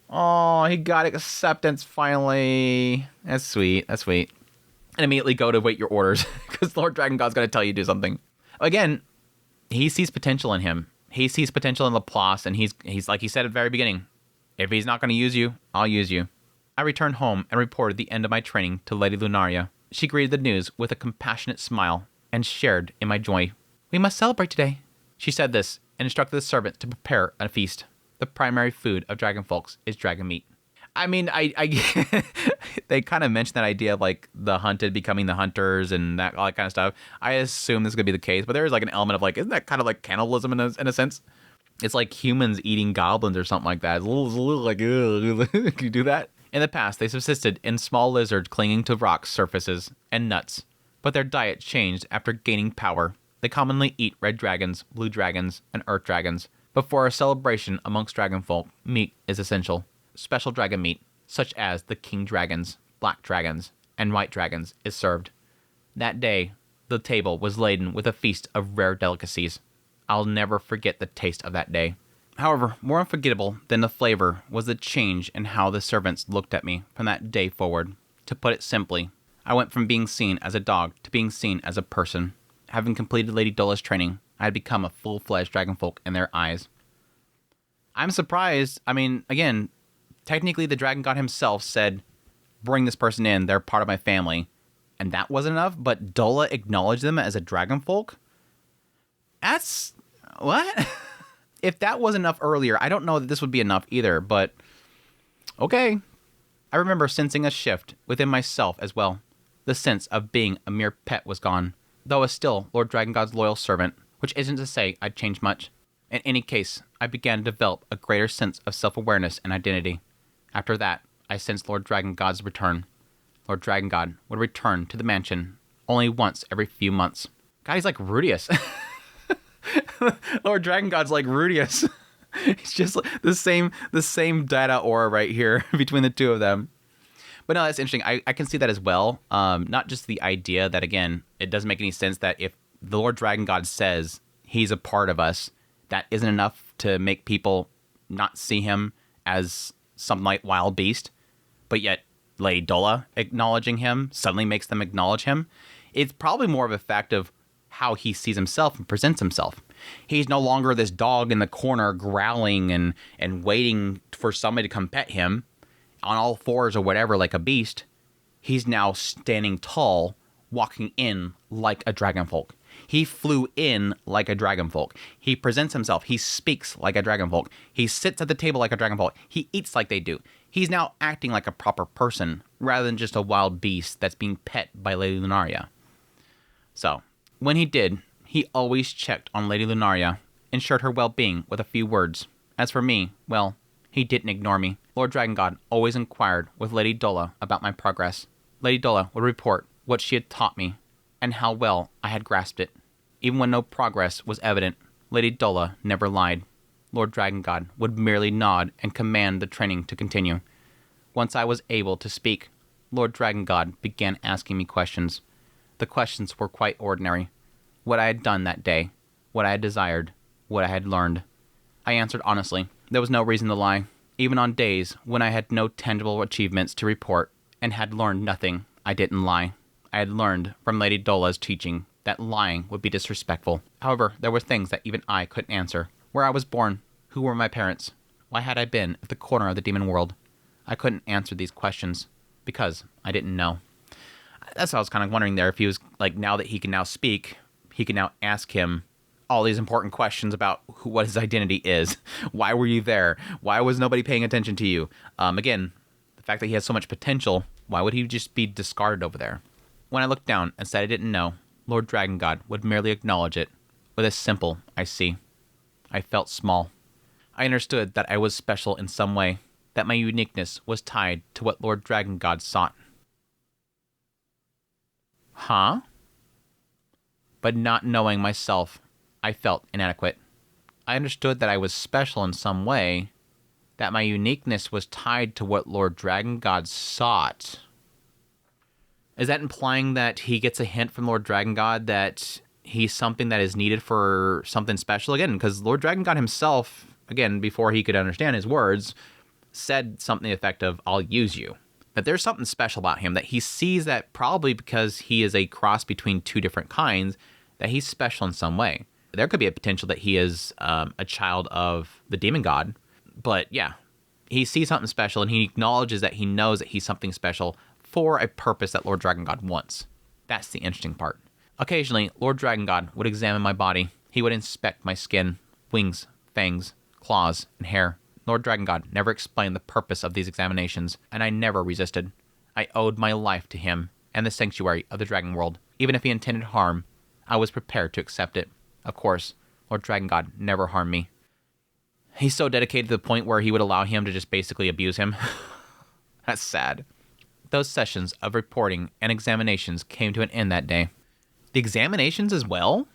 Oh, he got acceptance finally. That's sweet. That's sweet. And immediately go to wait your orders, because Lord Dragon God's going to tell you to do something. Again, he sees potential in him. He sees potential in Laplace, and he's like he said at the very beginning, if he's not going to use you, I'll use you. I returned home and reported the end of my training to Lady Lunaria. She greeted the news with a compassionate smile and shared in my joy. We must celebrate today. She said this and instructed the servant to prepare a feast. The primary food of dragon folks is dragon meat. I mean, I they kind of mentioned that idea of like the hunted becoming the hunters and that all that kind of stuff. I assume this is gonna be the case, but there is like an element of like, isn't that kind of like cannibalism in a sense? It's like humans eating goblins or something like that. It's a little like, ugh. Can you do that? In the past, they subsisted in small lizards clinging to rock surfaces and nuts, but their diet changed after gaining power. They commonly eat red dragons, blue dragons, and earth dragons. But for a celebration amongst dragonfolk, meat is essential. Special dragon meat, such as the king dragons, black dragons, and white dragons, is served. That day, the table was laden with a feast of rare delicacies. I'll never forget the taste of that day. However, more unforgettable than the flavor was the change in how the servants looked at me from that day forward. To put it simply, I went from being seen as a dog to being seen as a person. Having completed Lady Dola's training, I had become a full-fledged dragonfolk in their eyes. I'm surprised. I mean, again, technically the dragon god himself said, bring this person in, they're part of my family. And that wasn't enough, but Dola acknowledged them as a dragonfolk? That's... what? If that wasn't enough earlier, I don't know that this would be enough either, but okay. I remember sensing a shift within myself as well. The sense of being a mere pet was gone, though I was still Lord Dragon God's loyal servant, which isn't to say I'd changed much. In any case, I began to develop a greater sense of self-awareness and identity. After that, I sensed Lord Dragon God's return. Lord Dragon God would return to the mansion only once every few months. God, he's like Rudius. Lord Dragon God's like Rudius. It's just the same data aura right here between the two of them. But no, that's interesting. I can see that as well. Not just the idea that, again, it doesn't make any sense that if the Lord Dragon God says he's a part of us, that isn't enough to make people not see him as some like wild beast. But yet, Lady Dola acknowledging him suddenly makes them acknowledge him. It's probably more of a fact of how he sees himself and presents himself. He's no longer this dog in the corner growling and waiting for somebody to come pet him on all fours or whatever like a beast. He's now standing tall, walking in like a dragonfolk. He flew in like a dragonfolk. He presents himself. He speaks like a dragonfolk. He sits at the table like a dragonfolk. He eats like they do. He's now acting like a proper person rather than just a wild beast that's being pet by Lady Lunaria. So, when he did, he always checked on Lady Lunaria ensured her well-being with a few words. As for me, well, he didn't ignore me. Lord Dragon God always inquired with Lady Dola about my progress. Lady Dola would report what she had taught me and how well I had grasped it. Even when no progress was evident, Lady Dola never lied. Lord Dragon God would merely nod and command the training to continue. Once I was able to speak, Lord Dragon God began asking me questions. The questions were quite ordinary. What I had done that day, what I had desired, what I had learned. I answered honestly. There was no reason to lie. Even on days when I had no tangible achievements to report and had learned nothing, I didn't lie. I had learned from Lady Dola's teaching that lying would be disrespectful. However, there were things that even I couldn't answer. Where I was born, who were my parents, why had I been at the corner of the demon world? I couldn't answer these questions because I didn't know. That's what I was kind of wondering there, if he was like, now that he can now speak, he can now ask him all these important questions about what his identity is. Why were you there? Why was nobody paying attention to you? Again, the fact that he has so much potential, why would he just be discarded over there? When I looked down and said I didn't know, Lord Dragon God would merely acknowledge it with a simple, I see. I felt small. I understood that I was special in some way, that my uniqueness was tied to what Lord Dragon God sought. Huh? But not knowing myself, I felt inadequate. I understood that I was special in some way, that my uniqueness was tied to what Lord Dragon God sought. Is that implying that he gets a hint from Lord Dragon God that he's something that is needed for something special? Again, because Lord Dragon God himself, again, before he could understand his words, said something effective, I'll use you. That there's something special about him, that he sees that probably because he is a cross between two different kinds, that he's special in some way. There could be a potential that he is a child of the demon god. But yeah, he sees something special and he acknowledges that he knows that he's something special for a purpose that Lord Dragon God wants. That's the interesting part. Occasionally, Lord Dragon God would examine my body. He would inspect my skin, wings, fangs, claws, and hair. Lord Dragon God never explained the purpose of these examinations, and I never resisted. I owed my life to him and the sanctuary of the Dragon World. Even if he intended harm, I was prepared to accept it. Of course, Lord Dragon God never harmed me. He's so dedicated to the point where he would allow him to just basically abuse him. That's sad. Those sessions of reporting and examinations came to an end that day. The examinations as well?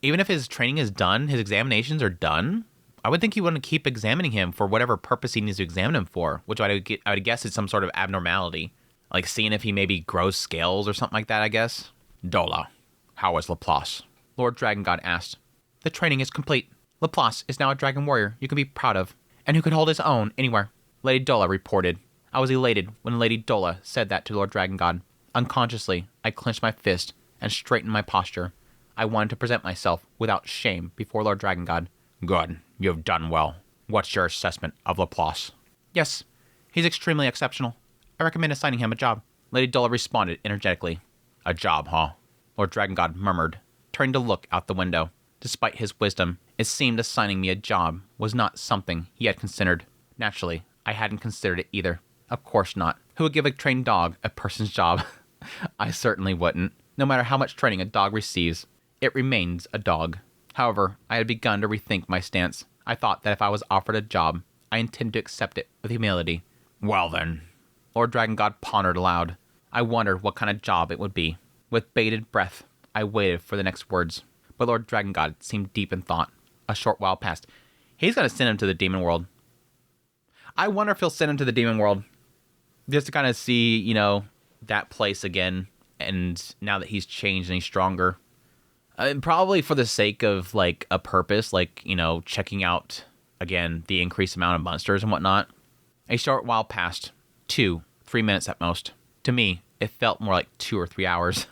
Even if his training is done, his examinations are done? I would think he wouldn't keep examining him for whatever purpose he needs to examine him for, which I would guess is some sort of abnormality. Like seeing if he maybe grows scales or something like that, I guess. Dola, how is Laplace? Lord Dragon God asked. The training is complete. Laplace is now a dragon warrior you can be proud of, and who can hold his own anywhere. Lady Dola reported. I was elated when Lady Dola said that to Lord Dragon God. Unconsciously, I clenched my fist and straightened my posture. I wanted to present myself without shame before Lord Dragon God. Good, you've done well. What's your assessment of Laplace? Yes, he's extremely exceptional. I recommend assigning him a job. Lady Dola responded energetically. A job, huh? Lord Dragon God murmured, turning to look out the window. Despite his wisdom, it seemed assigning me a job was not something he had considered. Naturally, I hadn't considered it either. Of course not. Who would give a trained dog a person's job? I certainly wouldn't. No matter how much training a dog receives, it remains a dog. However, I had begun to rethink my stance. I thought that if I was offered a job, I intended to accept it with humility. Well then. Lord Dragon God pondered aloud. I wondered what kind of job it would be. With bated breath, I waited for the next words. But Lord Dragon God seemed deep in thought. A short while passed. He's going to send him to the demon world. I wonder if he'll send him to the demon world. Just to kind of see, that place again. And now that he's changed and he's stronger. Probably for the sake of, a purpose. Checking out, again, the increased amount of monsters and whatnot. A short while passed. 2-3 minutes at most. To me, it felt more like 2 or 3 hours.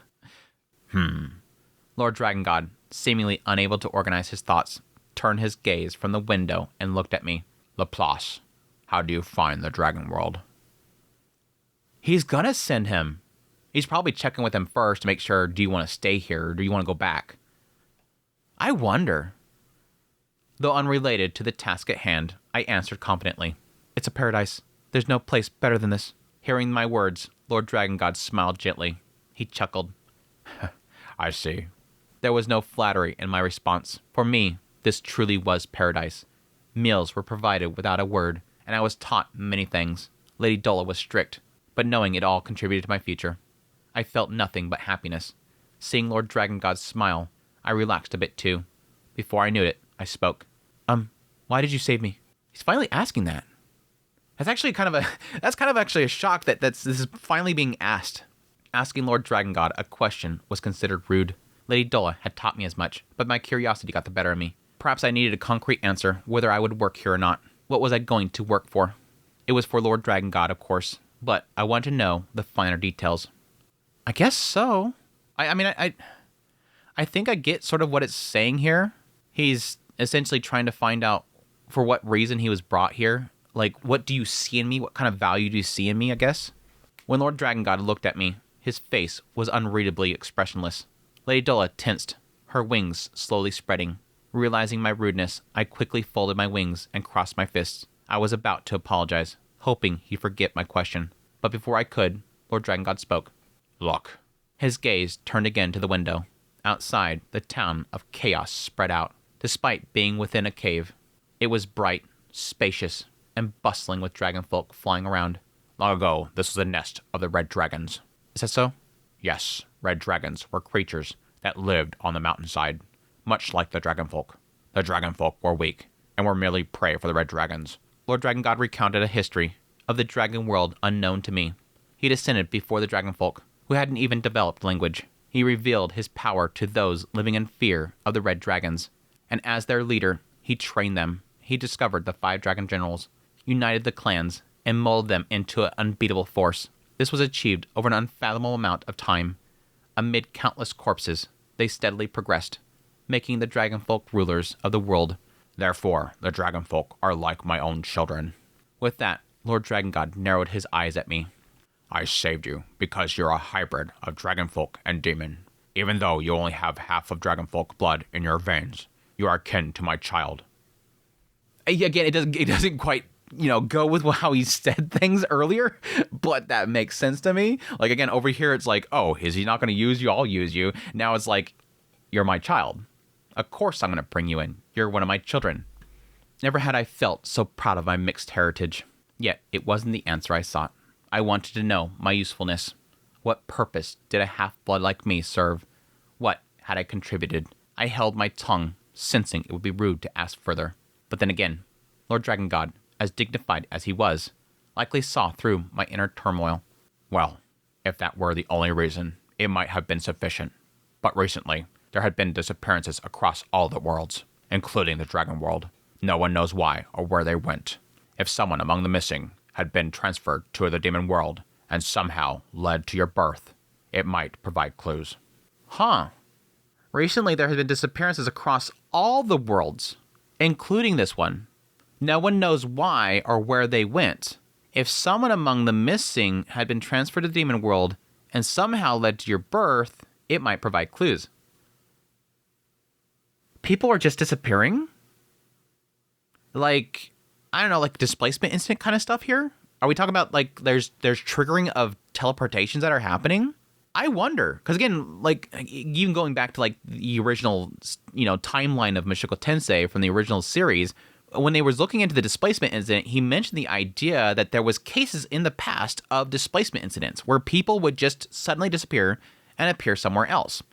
Lord Dragon God, seemingly unable to organize his thoughts, turned his gaze from the window and looked at me. Laplace, how do you find the Dragon World? He's gonna send him. He's probably checking with him first to make sure, do you want to stay here or do you want to go back? I wonder. Though unrelated to the task at hand, I answered confidently. It's a paradise. There's no place better than this. Hearing my words, Lord Dragon God smiled gently. He chuckled. I see. There was no flattery in my response. For me, This truly was paradise. Meals were provided without a word, and I was taught many things. Lady Dola was strict, but knowing it all contributed to my future. I felt nothing but happiness. Seeing Lord Dragon God smile, I relaxed a bit too. Before I knew it, I spoke. Why did you save me? He's finally asking that. That's actually kind of actually a shock that this is finally being asked. Asking Lord Dragon God a question was considered rude. Lady Dola had taught me as much, but my curiosity got the better of me. Perhaps I needed a concrete answer whether I would work here or not. What was I going to work for? It was for Lord Dragon God, of course, but I wanted to know the finer details. I guess so. I think I get sort of what it's saying here. He's essentially trying to find out for what reason he was brought here. Like, what do you see in me? What kind of value do you see in me, I guess? When Lord Dragon God looked at me, his face was unreadably expressionless. Lady Dola tensed, her wings slowly spreading. Realizing my rudeness, I quickly folded my wings and crossed my fists. I was about to apologize, hoping he'd forget my question. But before I could, Lord Dragon God spoke. Look. His gaze turned again to the window. Outside, the town of chaos spread out, despite being within a cave. It was bright, spacious, and bustling with dragonfolk flying around. Long ago, this was a nest of the red dragons. Is that so? Yes, red dragons were creatures that lived on the mountainside, much like the dragonfolk. The dragonfolk were weak, and were merely prey for the red dragons. Lord Dragon God recounted a history of the dragon world unknown to me. He descended before the dragonfolk, who hadn't even developed language. He revealed his power to those living in fear of the red dragons, and as their leader, he trained them. He discovered the 5 dragon generals, united the clans, and molded them into an unbeatable force. This was achieved over an unfathomable amount of time. Amid countless corpses, they steadily progressed, making the dragonfolk rulers of the world. Therefore, the dragonfolk are like my own children. With that, Lord Dragon God narrowed his eyes at me. I saved you because you're a hybrid of dragonfolk and demon. Even though you only have half of dragonfolk blood in your veins, you are kin to my child. Again, it doesn't quite, go with how he said things earlier, but that makes sense to me. Like, again, over here, it's like, oh, is he not going to use you? I'll use you. Now it's like, you're my child. Of course I'm going to bring you in. You're one of my children. Never had I felt so proud of my mixed heritage. Yet, it wasn't the answer I sought. I wanted to know my usefulness. What purpose did a half-blood like me serve? What had I contributed? I held my tongue, sensing it would be rude to ask further. But then again, Lord Dragon God, as dignified as he was, likely saw through my inner turmoil. Well, if that were the only reason, it might have been sufficient. But recently, there had been disappearances across all the worlds, including the dragon world. No one knows why or where they went. If someone among the missing had been transferred to the demon world and somehow led to your birth, it might provide clues. Huh. Recently, there have been disappearances across all the worlds, including this one. No one knows why or where they went. If someone among the missing had been transferred to the demon world and somehow led to your birth, it might provide clues. People are just disappearing? Like, I don't know, like displacement incident kind of stuff here? Are we talking about like there's triggering of teleportations that are happening? I wonder, because again, like even going back to like the original, timeline of Mushoku Tensei from the original series, when they was looking into the displacement incident, he mentioned the idea that there was cases in the past of displacement incidents where people would just suddenly disappear and appear somewhere else.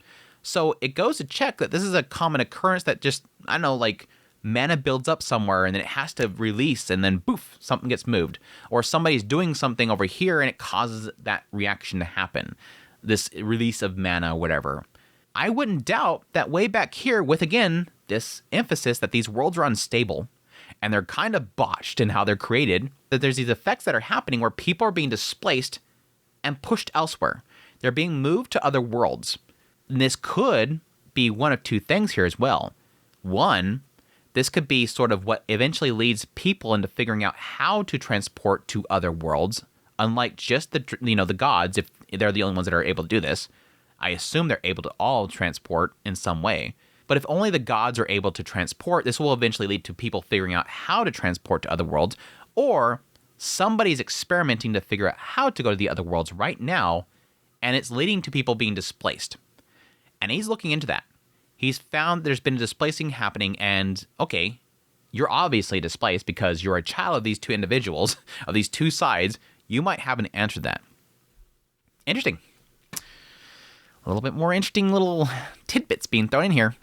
So it goes to check that this is a common occurrence that just, I don't know, like mana builds up somewhere and then it has to release and then poof, something gets moved. Or somebody's doing something over here and it causes that reaction to happen. This release of mana, whatever. I wouldn't doubt that way back here with, again, this emphasis that these worlds are unstable and they're kind of botched in how they're created, that there's these effects that are happening where people are being displaced and pushed elsewhere. They're being moved to other worlds. And this could be one of two things here as well. One, this could be sort of what eventually leads people into figuring out how to transport to other worlds, unlike just the gods, if they're the only ones that are able to do this. I assume they're able to all transport in some way. But if only the gods are able to transport, this will eventually lead to people figuring out how to transport to other worlds, or somebody's experimenting to figure out how to go to the other worlds right now, and it's leading to people being displaced. And he's looking into that. He's found there's been displacing happening, and okay, you're obviously displaced because you're a child of these two individuals, of these two sides. You might have an answer to that. Interesting. A little bit more interesting little tidbits being thrown in here.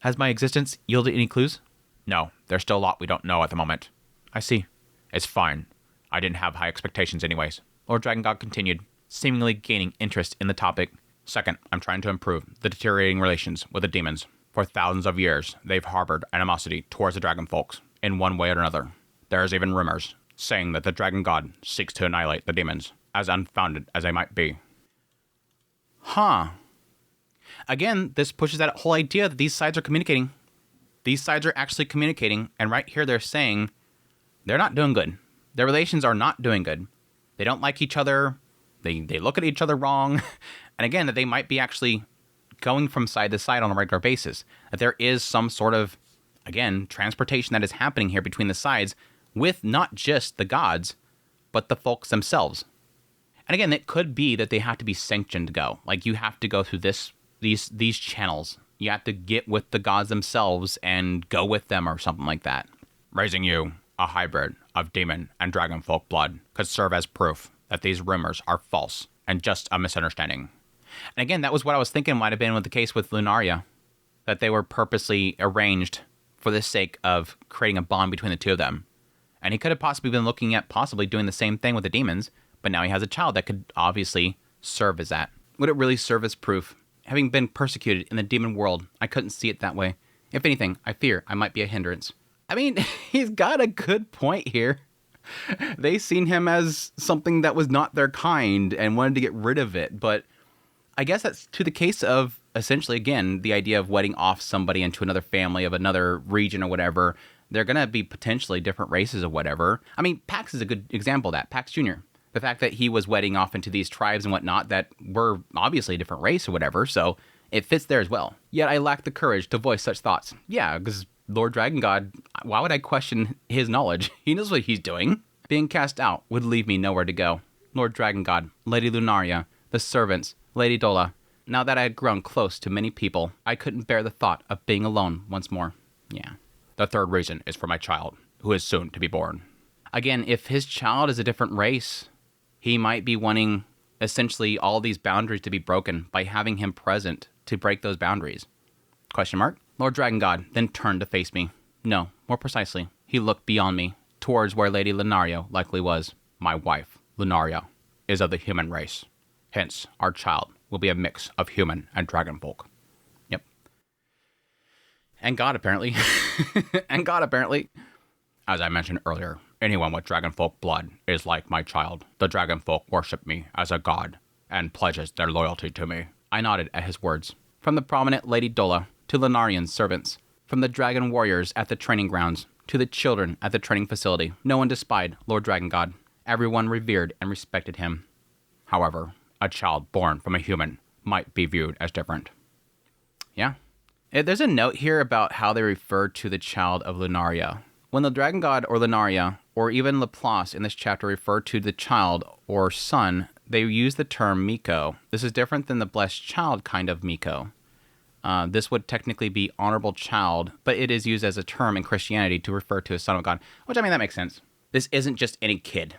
Has my existence yielded any clues? No, there's still a lot we don't know at the moment. I see. It's fine. I didn't have high expectations anyways. Lord Dragon God continued, seemingly gaining interest in the topic. Second, I'm trying to improve the deteriorating relations with the demons. For thousands of years, they've harbored animosity towards the dragon folks in one way or another. There's even rumors saying that the dragon god seeks to annihilate the demons, as unfounded as they might be. Huh. Again, this pushes that whole idea that these sides are communicating. These sides are actually communicating, and right here they're saying they're not doing good. Their relations are not doing good. They don't like each other. They look at each other wrong. And again, that they might be actually going from side to side on a regular basis. That there is some sort of, again, transportation that is happening here between the sides with not just the gods, but the folks themselves. And again, it could be that they have to be sanctioned to go. Like, you have to go through these channels. You have to get with the gods themselves and go with them or something like that. Raising you, a hybrid of demon and dragon folk blood, could serve as proof that these rumors are false and just a misunderstanding. And again, that was what I was thinking might have been with the case with Lunaria, that they were purposely arranged for the sake of creating a bond between the two of them. And he could have possibly been looking at possibly doing the same thing with the demons, but now he has a child that could obviously serve as that. Would it really serve as proof? Having been persecuted in the demon world, I couldn't see it that way. If anything, I fear I might be a hindrance. I mean, he's got a good point here. They seen him as something that was not their kind and wanted to get rid of it, but I guess that's to the case of, essentially, again, the idea of wedding off somebody into another family of another region or whatever. They're going to be potentially different races or whatever. I mean, Pax is a good example of that. Pax Jr. The fact that he was wedding off into these tribes and whatnot that were obviously a different race or whatever, so it fits there as well. Yet I lack the courage to voice such thoughts. Yeah, because Lord Dragon God, why would I question his knowledge? He knows what he's doing. Being cast out would leave me nowhere to go. Lord Dragon God, Lady Lunaria, the servants, Lady Dola. Now that I had grown close to many people, I couldn't bear the thought of being alone once more. Yeah. The third reason is for my child, who is soon to be born. Again, if his child is a different race, he might be wanting essentially all these boundaries to be broken by having him present to break those boundaries. Question mark? Lord Dragon God then turned to face me. No, more precisely, he looked beyond me, towards where Lady Lunaria likely was. My wife, Lunaria, is of the human race. Hence, our child will be a mix of human and dragon folk. Yep. And God, apparently. And God, apparently. As I mentioned earlier, anyone with dragon folk blood is like my child. The dragon folk worship me as a god and pledges their loyalty to me. I nodded at his words. From the prominent Lady Dola to Lunarian's servants, from the dragon warriors at the training grounds to the children at the training facility, no one despised Lord Dragon God. Everyone revered and respected him. However, a child born from a human might be viewed as different. Yeah. There's a note here about how they refer to the child of Lunaria. When the Dragon God or Lunaria, or even Laplace in this chapter refer to the child or son, they use the term Miko. This is different than the blessed child kind of Miko. This would technically be honorable child, but it is used as a term in Christianity to refer to a son of God, which, I mean, that makes sense. This isn't just any kid.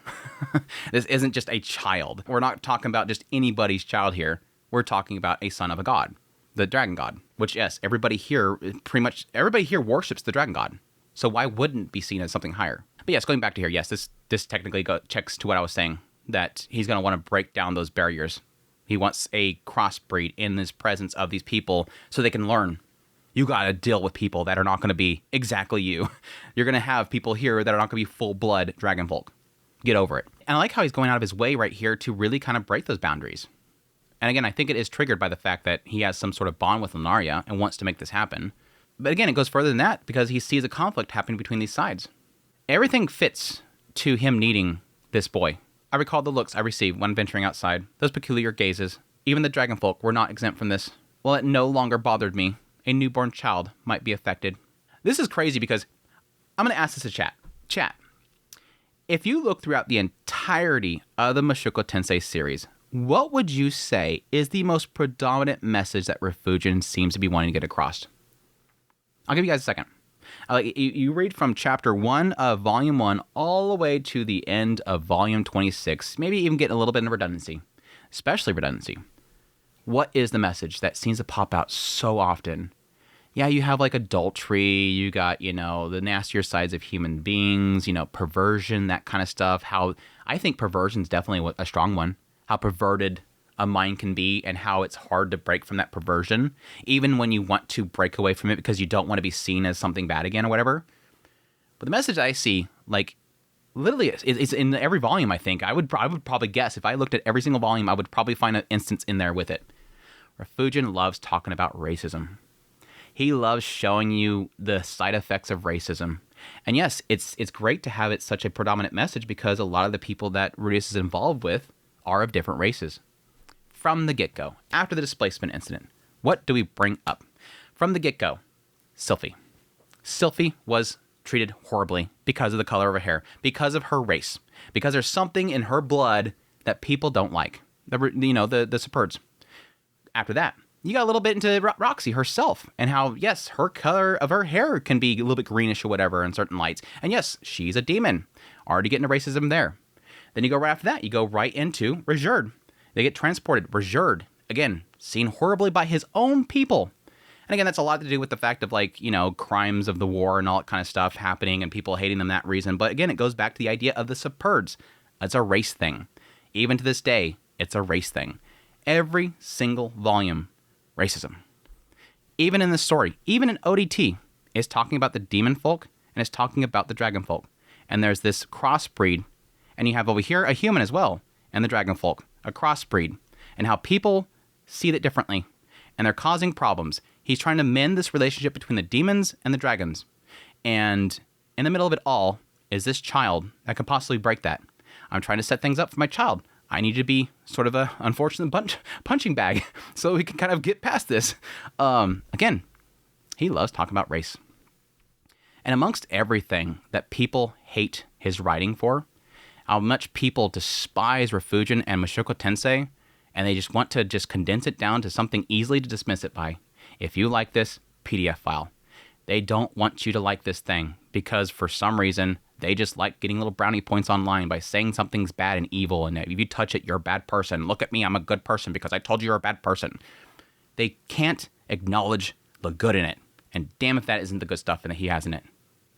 This isn't just a child. We're not talking about just anybody's child here. We're talking about a son of a god, the dragon god, which, yes, everybody here worships the dragon god. So why wouldn't it be seen as something higher? But yes, going back to here, yes, this technically checks to what I was saying, that he's going to want to break down those barriers. He wants a crossbreed in this presence of these people so they can learn. You got to deal with people that are not going to be exactly you. You're going to have people here that are not going to be full-blood dragon folk. Get over it. And I like how he's going out of his way right here to really kind of break those boundaries. And again, I think it is triggered by the fact that he has some sort of bond with Lunaria and wants to make this happen. But again, it goes further than that because he sees a conflict happening between these sides. Everything fits to him needing this boy. I recalled the looks I received when venturing outside, those peculiar gazes. Even the dragon folk were not exempt from this. While it no longer bothered me, a newborn child might be affected. This is crazy because I'm going to ask this to chat. Chat, if you look throughout the entirety of the Mushoku Tensei series, what would you say is the most predominant message that Refugin seems to be wanting to get across? I'll give you guys a second. You read from chapter 1 of volume 1 all the way to the end of volume 26, maybe even getting a little bit of redundancy, especially redundancy. What is the message that seems to pop out so often? Yeah, you have like adultery, you got, the nastier sides of human beings, perversion, that kind of stuff. How I think perversion is definitely a strong one. How perverted a mind can be and how it's hard to break from that perversion, even when you want to break away from it because you don't want to be seen as something bad again or whatever. But the message I see, like, literally, it's in every volume, I think. I would probably guess, if I looked at every single volume, I would probably find an instance in there with it. Refugin loves talking about racism. He loves showing you the side effects of racism. And yes, it's great to have it such a predominant message because a lot of the people that Rudius is involved with are of different races. From the get-go, after the displacement incident, what do we bring up? From the get-go, Sylphie. Sylphie was treated horribly because of the color of her hair, because of her race, because there's something in her blood that people don't like. The Superds. After that, you got a little bit into Roxy herself and how, yes, her color of her hair can be a little bit greenish or whatever in certain lights. And yes, she's a demon. Already getting to racism there. Then you go right after that, you go right into Rajerd. They get transported. Rajerd, again, seen horribly by his own people. And again, that's a lot to do with the fact of, crimes of the war and all that kind of stuff happening and people hating them that reason. But again, it goes back to the idea of the Superds. It's a race thing. Even to this day, it's a race thing. Every single volume, racism. Even in this story, even in ODT, is talking about the demon folk and is talking about the dragon folk. And there's this crossbreed, and you have over here a human as well, and the dragon folk, a crossbreed, and how people see that differently, and they're causing problems. He's trying to mend this relationship between the demons and the dragons. And in the middle of it all is this child that could possibly break that. I'm trying to set things up for my child. I need to be sort of a unfortunate punching bag so we can kind of get past this. Again, he loves talking about race. And amongst everything that people hate his writing for, how much people despise Refugin and Mushoku Tensei, and they just want to just condense it down to something easily to dismiss it by. If you like this, PDF file. They don't want you to like this thing because for some reason, they just like getting little brownie points online by saying something's bad and evil, and if you touch it, you're a bad person. Look at me, I'm a good person because I told you you're a bad person. They can't acknowledge the good in it, and damn if that isn't the good stuff that he has in it.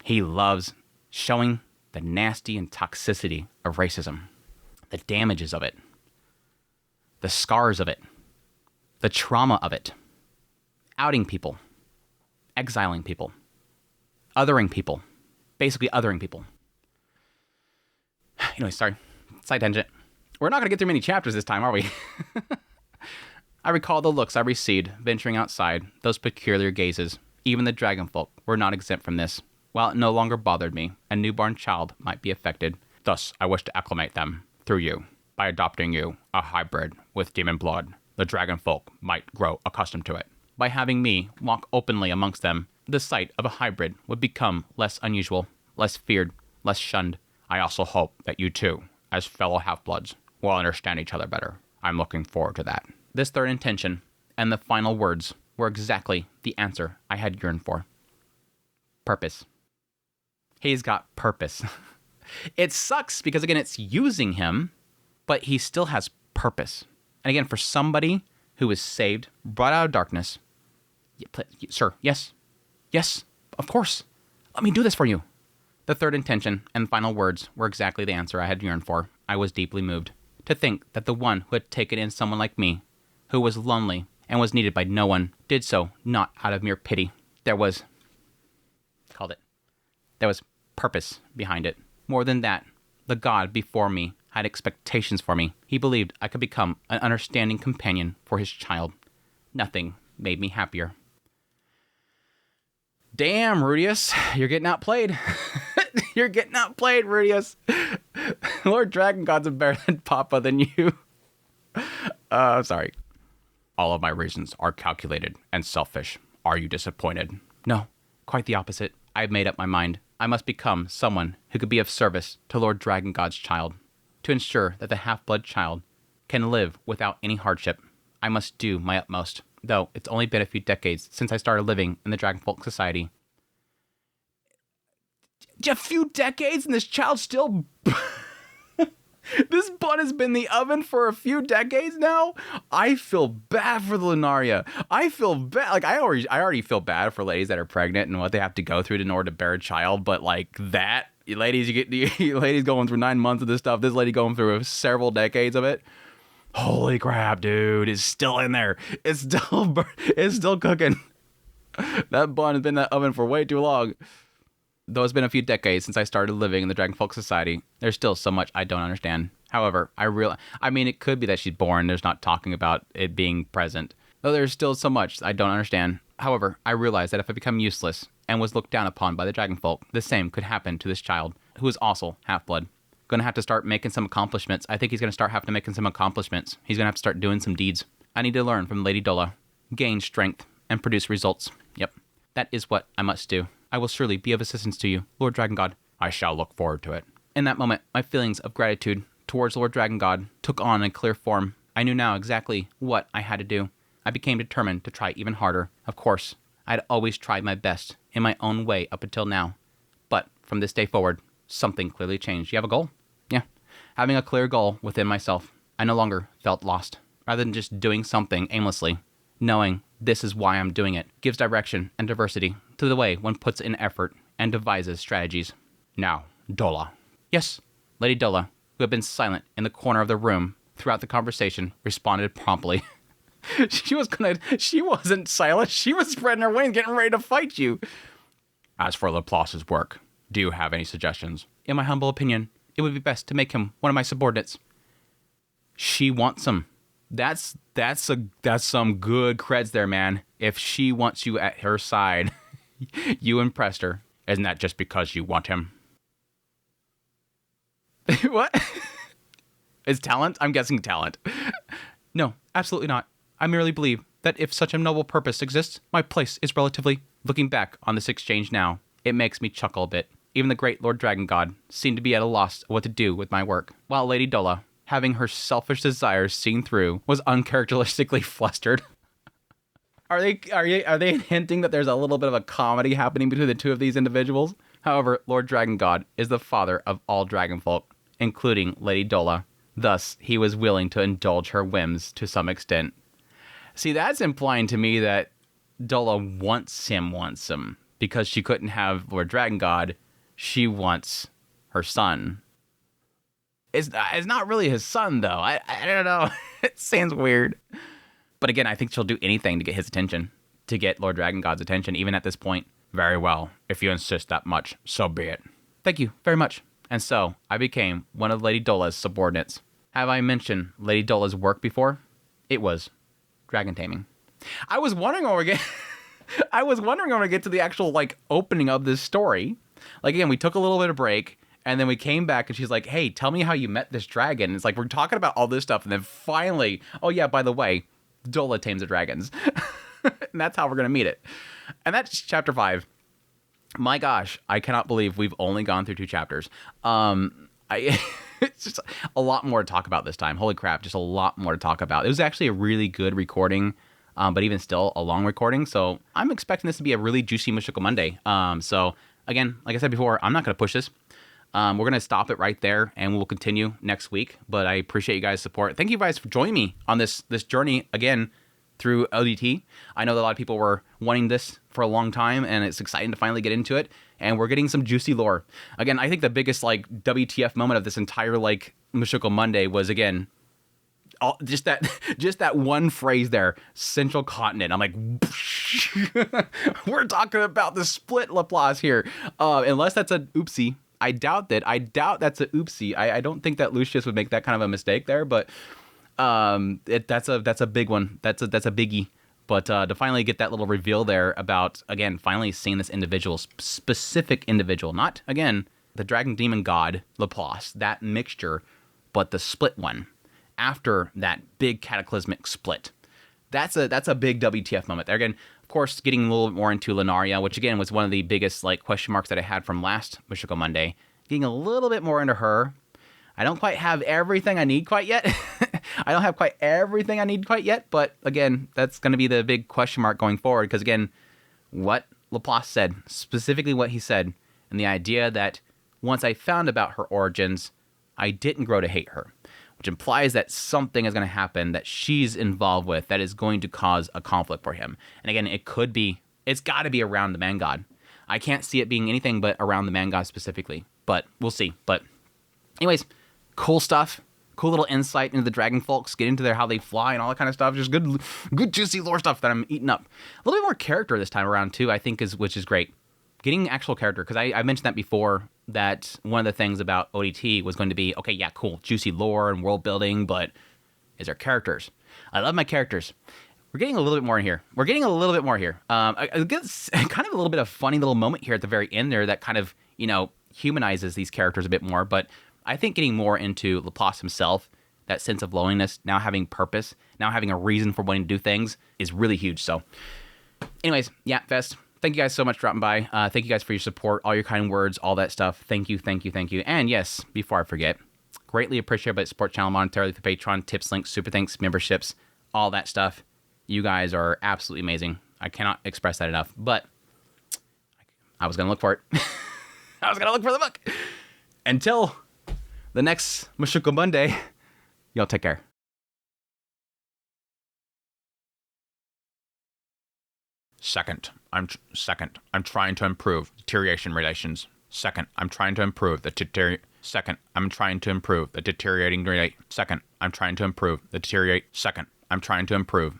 He loves showing the nasty and toxicity of racism, the damages of it, the scars of it, the trauma of it, outing people, exiling people, othering people, basically othering people. Anyway, sorry, side tangent. We're not going to get through many chapters this time, are we? I recall the looks I received venturing outside, those peculiar gazes. Even the dragonfolk were not exempt from this. While it no longer bothered me, a newborn child might be affected. Thus, I wish to acclimate them, through you, by adopting you, a hybrid with demon blood. The dragonfolk might grow accustomed to it. By having me walk openly amongst them, the sight of a hybrid would become less unusual, less feared, less shunned. I also hope that you two, as fellow half-bloods, will understand each other better. I'm looking forward to that. This third intention, and the final words, were exactly the answer I had yearned for. Purpose. He's got purpose. It sucks because, again, it's using him, but he still has purpose. And again, for somebody who was saved, brought out of darkness, sir, yes, of course, let me do this for you. The third intention and final words were exactly the answer I had yearned for. I was deeply moved to think that the one who had taken in someone like me, who was lonely and was needed by no one, did so not out of mere pity. There was purpose behind it. More than that, the God before me had expectations for me. He believed I could become an understanding companion for his child. Nothing made me happier. Damn, Rudius, you're getting outplayed. You're getting outplayed, Rudius. Lord Dragon God's a better than Papa than you. Sorry. All of my reasons are calculated and selfish. Are you disappointed? No, quite the opposite. I've made up my mind. I must become someone who could be of service to Lord Dragon God's child. To ensure that the half-blood child can live without any hardship, I must do my utmost. Though it's only been a few decades since I started living in the Dragonfolk Society, A few decades and this child still... This bun has been in the oven for a few decades now. I feel bad for the Lunaria. I feel bad. Like, I already feel bad for ladies that are pregnant and what they have to go through in order to bear a child. But like that, ladies, you ladies going through 9 months of this stuff. This lady going through several decades of it. Holy crap, dude! It's still in there. It's still cooking. That bun has been in that oven for way too long. Though it's been a few decades since I started living in the Dragonfolk Society, there's still so much I don't understand. However, I mean, it could be that she's born. There's not talking about it being present. Though there's still so much I don't understand. However, I realize that if I become useless and was looked down upon by the Dragonfolk, the same could happen to this child, who is also half-blood. Gonna have to start making some accomplishments. I think he's gonna start having to making some accomplishments. He's gonna have to start doing some deeds. I need to learn from Lady Dola, gain strength, and produce results. Yep, that is what I must do. I will surely be of assistance to you, Lord Dragon God. I shall look forward to it. In that moment, my feelings of gratitude towards Lord Dragon God took on a clear form. I knew now exactly what I had to do. I became determined to try even harder. Of course, I had always tried my best in my own way up until now. But from this day forward, something clearly changed. You have a goal? Yeah. Having a clear goal within myself, I no longer felt lost. Rather than just doing something aimlessly, knowing this is why I'm doing it gives direction and diversity to the way one puts in effort and devises strategies. Now, Dola. Yes, Lady Dola, who had been silent in the corner of the room throughout the conversation, responded promptly. She wasn't silent. She was spreading her wings, getting ready to fight you. As for Laplace's work, do you have any suggestions? In my humble opinion, it would be best to make him one of my subordinates. She wants him. That's some good creds there, man. If she wants you at her side, you impressed her. Isn't that just because you want him? What? Is talent? I'm guessing talent. No, absolutely not. I merely believe that if such a noble purpose exists, my place is relatively... Looking back on this exchange now, it makes me chuckle a bit. Even the great Lord Dragon God seemed to be at a loss of what to do with my work, while Lady Dola, having her selfish desires seen through, was uncharacteristically flustered. Are they hinting that there's a little bit of a comedy happening between the two of these individuals? However, Lord Dragon God is the father of all dragonfolk, including Lady Dola. Thus, he was willing to indulge her whims to some extent. See, that's implying to me that Dola wants him, because she couldn't have Lord Dragon God. She wants her son. It's not really his son, though. I don't know. It seems weird. But again, I think she'll do anything to get his attention, to get Lord Dragon God's attention, even at this point. Very well. If you insist that much, so be it. Thank you very much. And so, I became one of Lady Dola's subordinates. Have I mentioned Lady Dola's work before? It was dragon taming. I was wondering when we get to the actual, opening of this story. Again, we took a little bit of break, and then we came back, and she's like, hey, tell me how you met this dragon. And it's like, we're talking about all this stuff, and then finally, oh yeah, by the way, Dola tames the dragons. And that's how we're going to meet it. And that's chapter 5. My gosh, I cannot believe we've only gone through 2 chapters. It's just a lot more to talk about this time. Holy crap, just a lot more to talk about. It was actually a really good recording, but even still, a long recording. So I'm expecting this to be a really juicy Mushoku Monday. So again, like I said before, I'm not going to push this. We're going to stop it right there, and we'll continue next week. But I appreciate you guys' support. Thank you guys for joining me on this journey again through ODT. I know that a lot of people were wanting this for a long time, and it's exciting to finally get into it. And we're getting some juicy lore. Again, I think the biggest WTF moment of this entire Mushoku Monday was, again, just that one phrase there, Central Continent. I'm like, we're talking about the split Laplace here. Unless that's an oopsie. I doubt that's a oopsie. I don't think that Lucius would make that kind of a mistake there, but that's a big one. That's a biggie. But to finally get that little reveal there about, again, finally seeing this specific individual, not, again, the dragon demon god, Laplace, that mixture, but the split one after that big cataclysmic split. That's a big WTF moment there. Again, of course, getting a little bit more into Lunaria, which, again, was one of the biggest question marks that I had from last Mushoku Monday. Getting a little bit more into her. I don't quite have everything I need quite yet. I don't have quite everything I need quite yet, but again, that's going to be the big question mark going forward, because again, what Laplace said, specifically what he said, And the idea that once I found about her origins, I didn't grow to hate her, which implies that something is going to happen that she's involved with that is going to cause a conflict for him. And again, it's got to be around the man god. I can't see it being anything but around the man god specifically, but we'll see. But anyways, cool stuff. Cool little insight into the dragon folks, get into how they fly and all that kind of stuff. Just good juicy lore stuff that I'm eating up. A little bit more character this time around too, I think, which is great. Getting actual character, because I mentioned that before, that one of the things about ODT was going to be, okay, yeah, cool, juicy lore and world building, but is there characters? I love my characters. We're getting a little bit more in here. I guess kind of a little bit of funny little moment here at the very end there that kind of, humanizes these characters a bit more, but I think getting more into Laplace himself, that sense of loneliness, now having purpose, now having a reason for wanting to do things is really huge. So anyways, yeah, Fest, thank you guys so much for dropping by. Thank you guys for your support, all your kind words, all that stuff. Thank you. And yes, before I forget, greatly appreciate it. Support channel monetarily through Patreon, tips, links, super thanks, memberships, all that stuff. You guys are absolutely amazing. I cannot express that enough, but I was going to look for it. I was going to look for the book. Until the next Mushoku Monday, y'all take care. Second, I'm trying to improve deterioration relations. Second, I'm trying to improve the deteriorating rate. Second, I'm trying to improve the deteriorating rate. Second, I'm trying to improve the deteriorating. Second, I'm trying to improve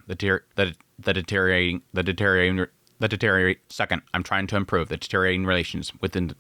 the deteriorating relations within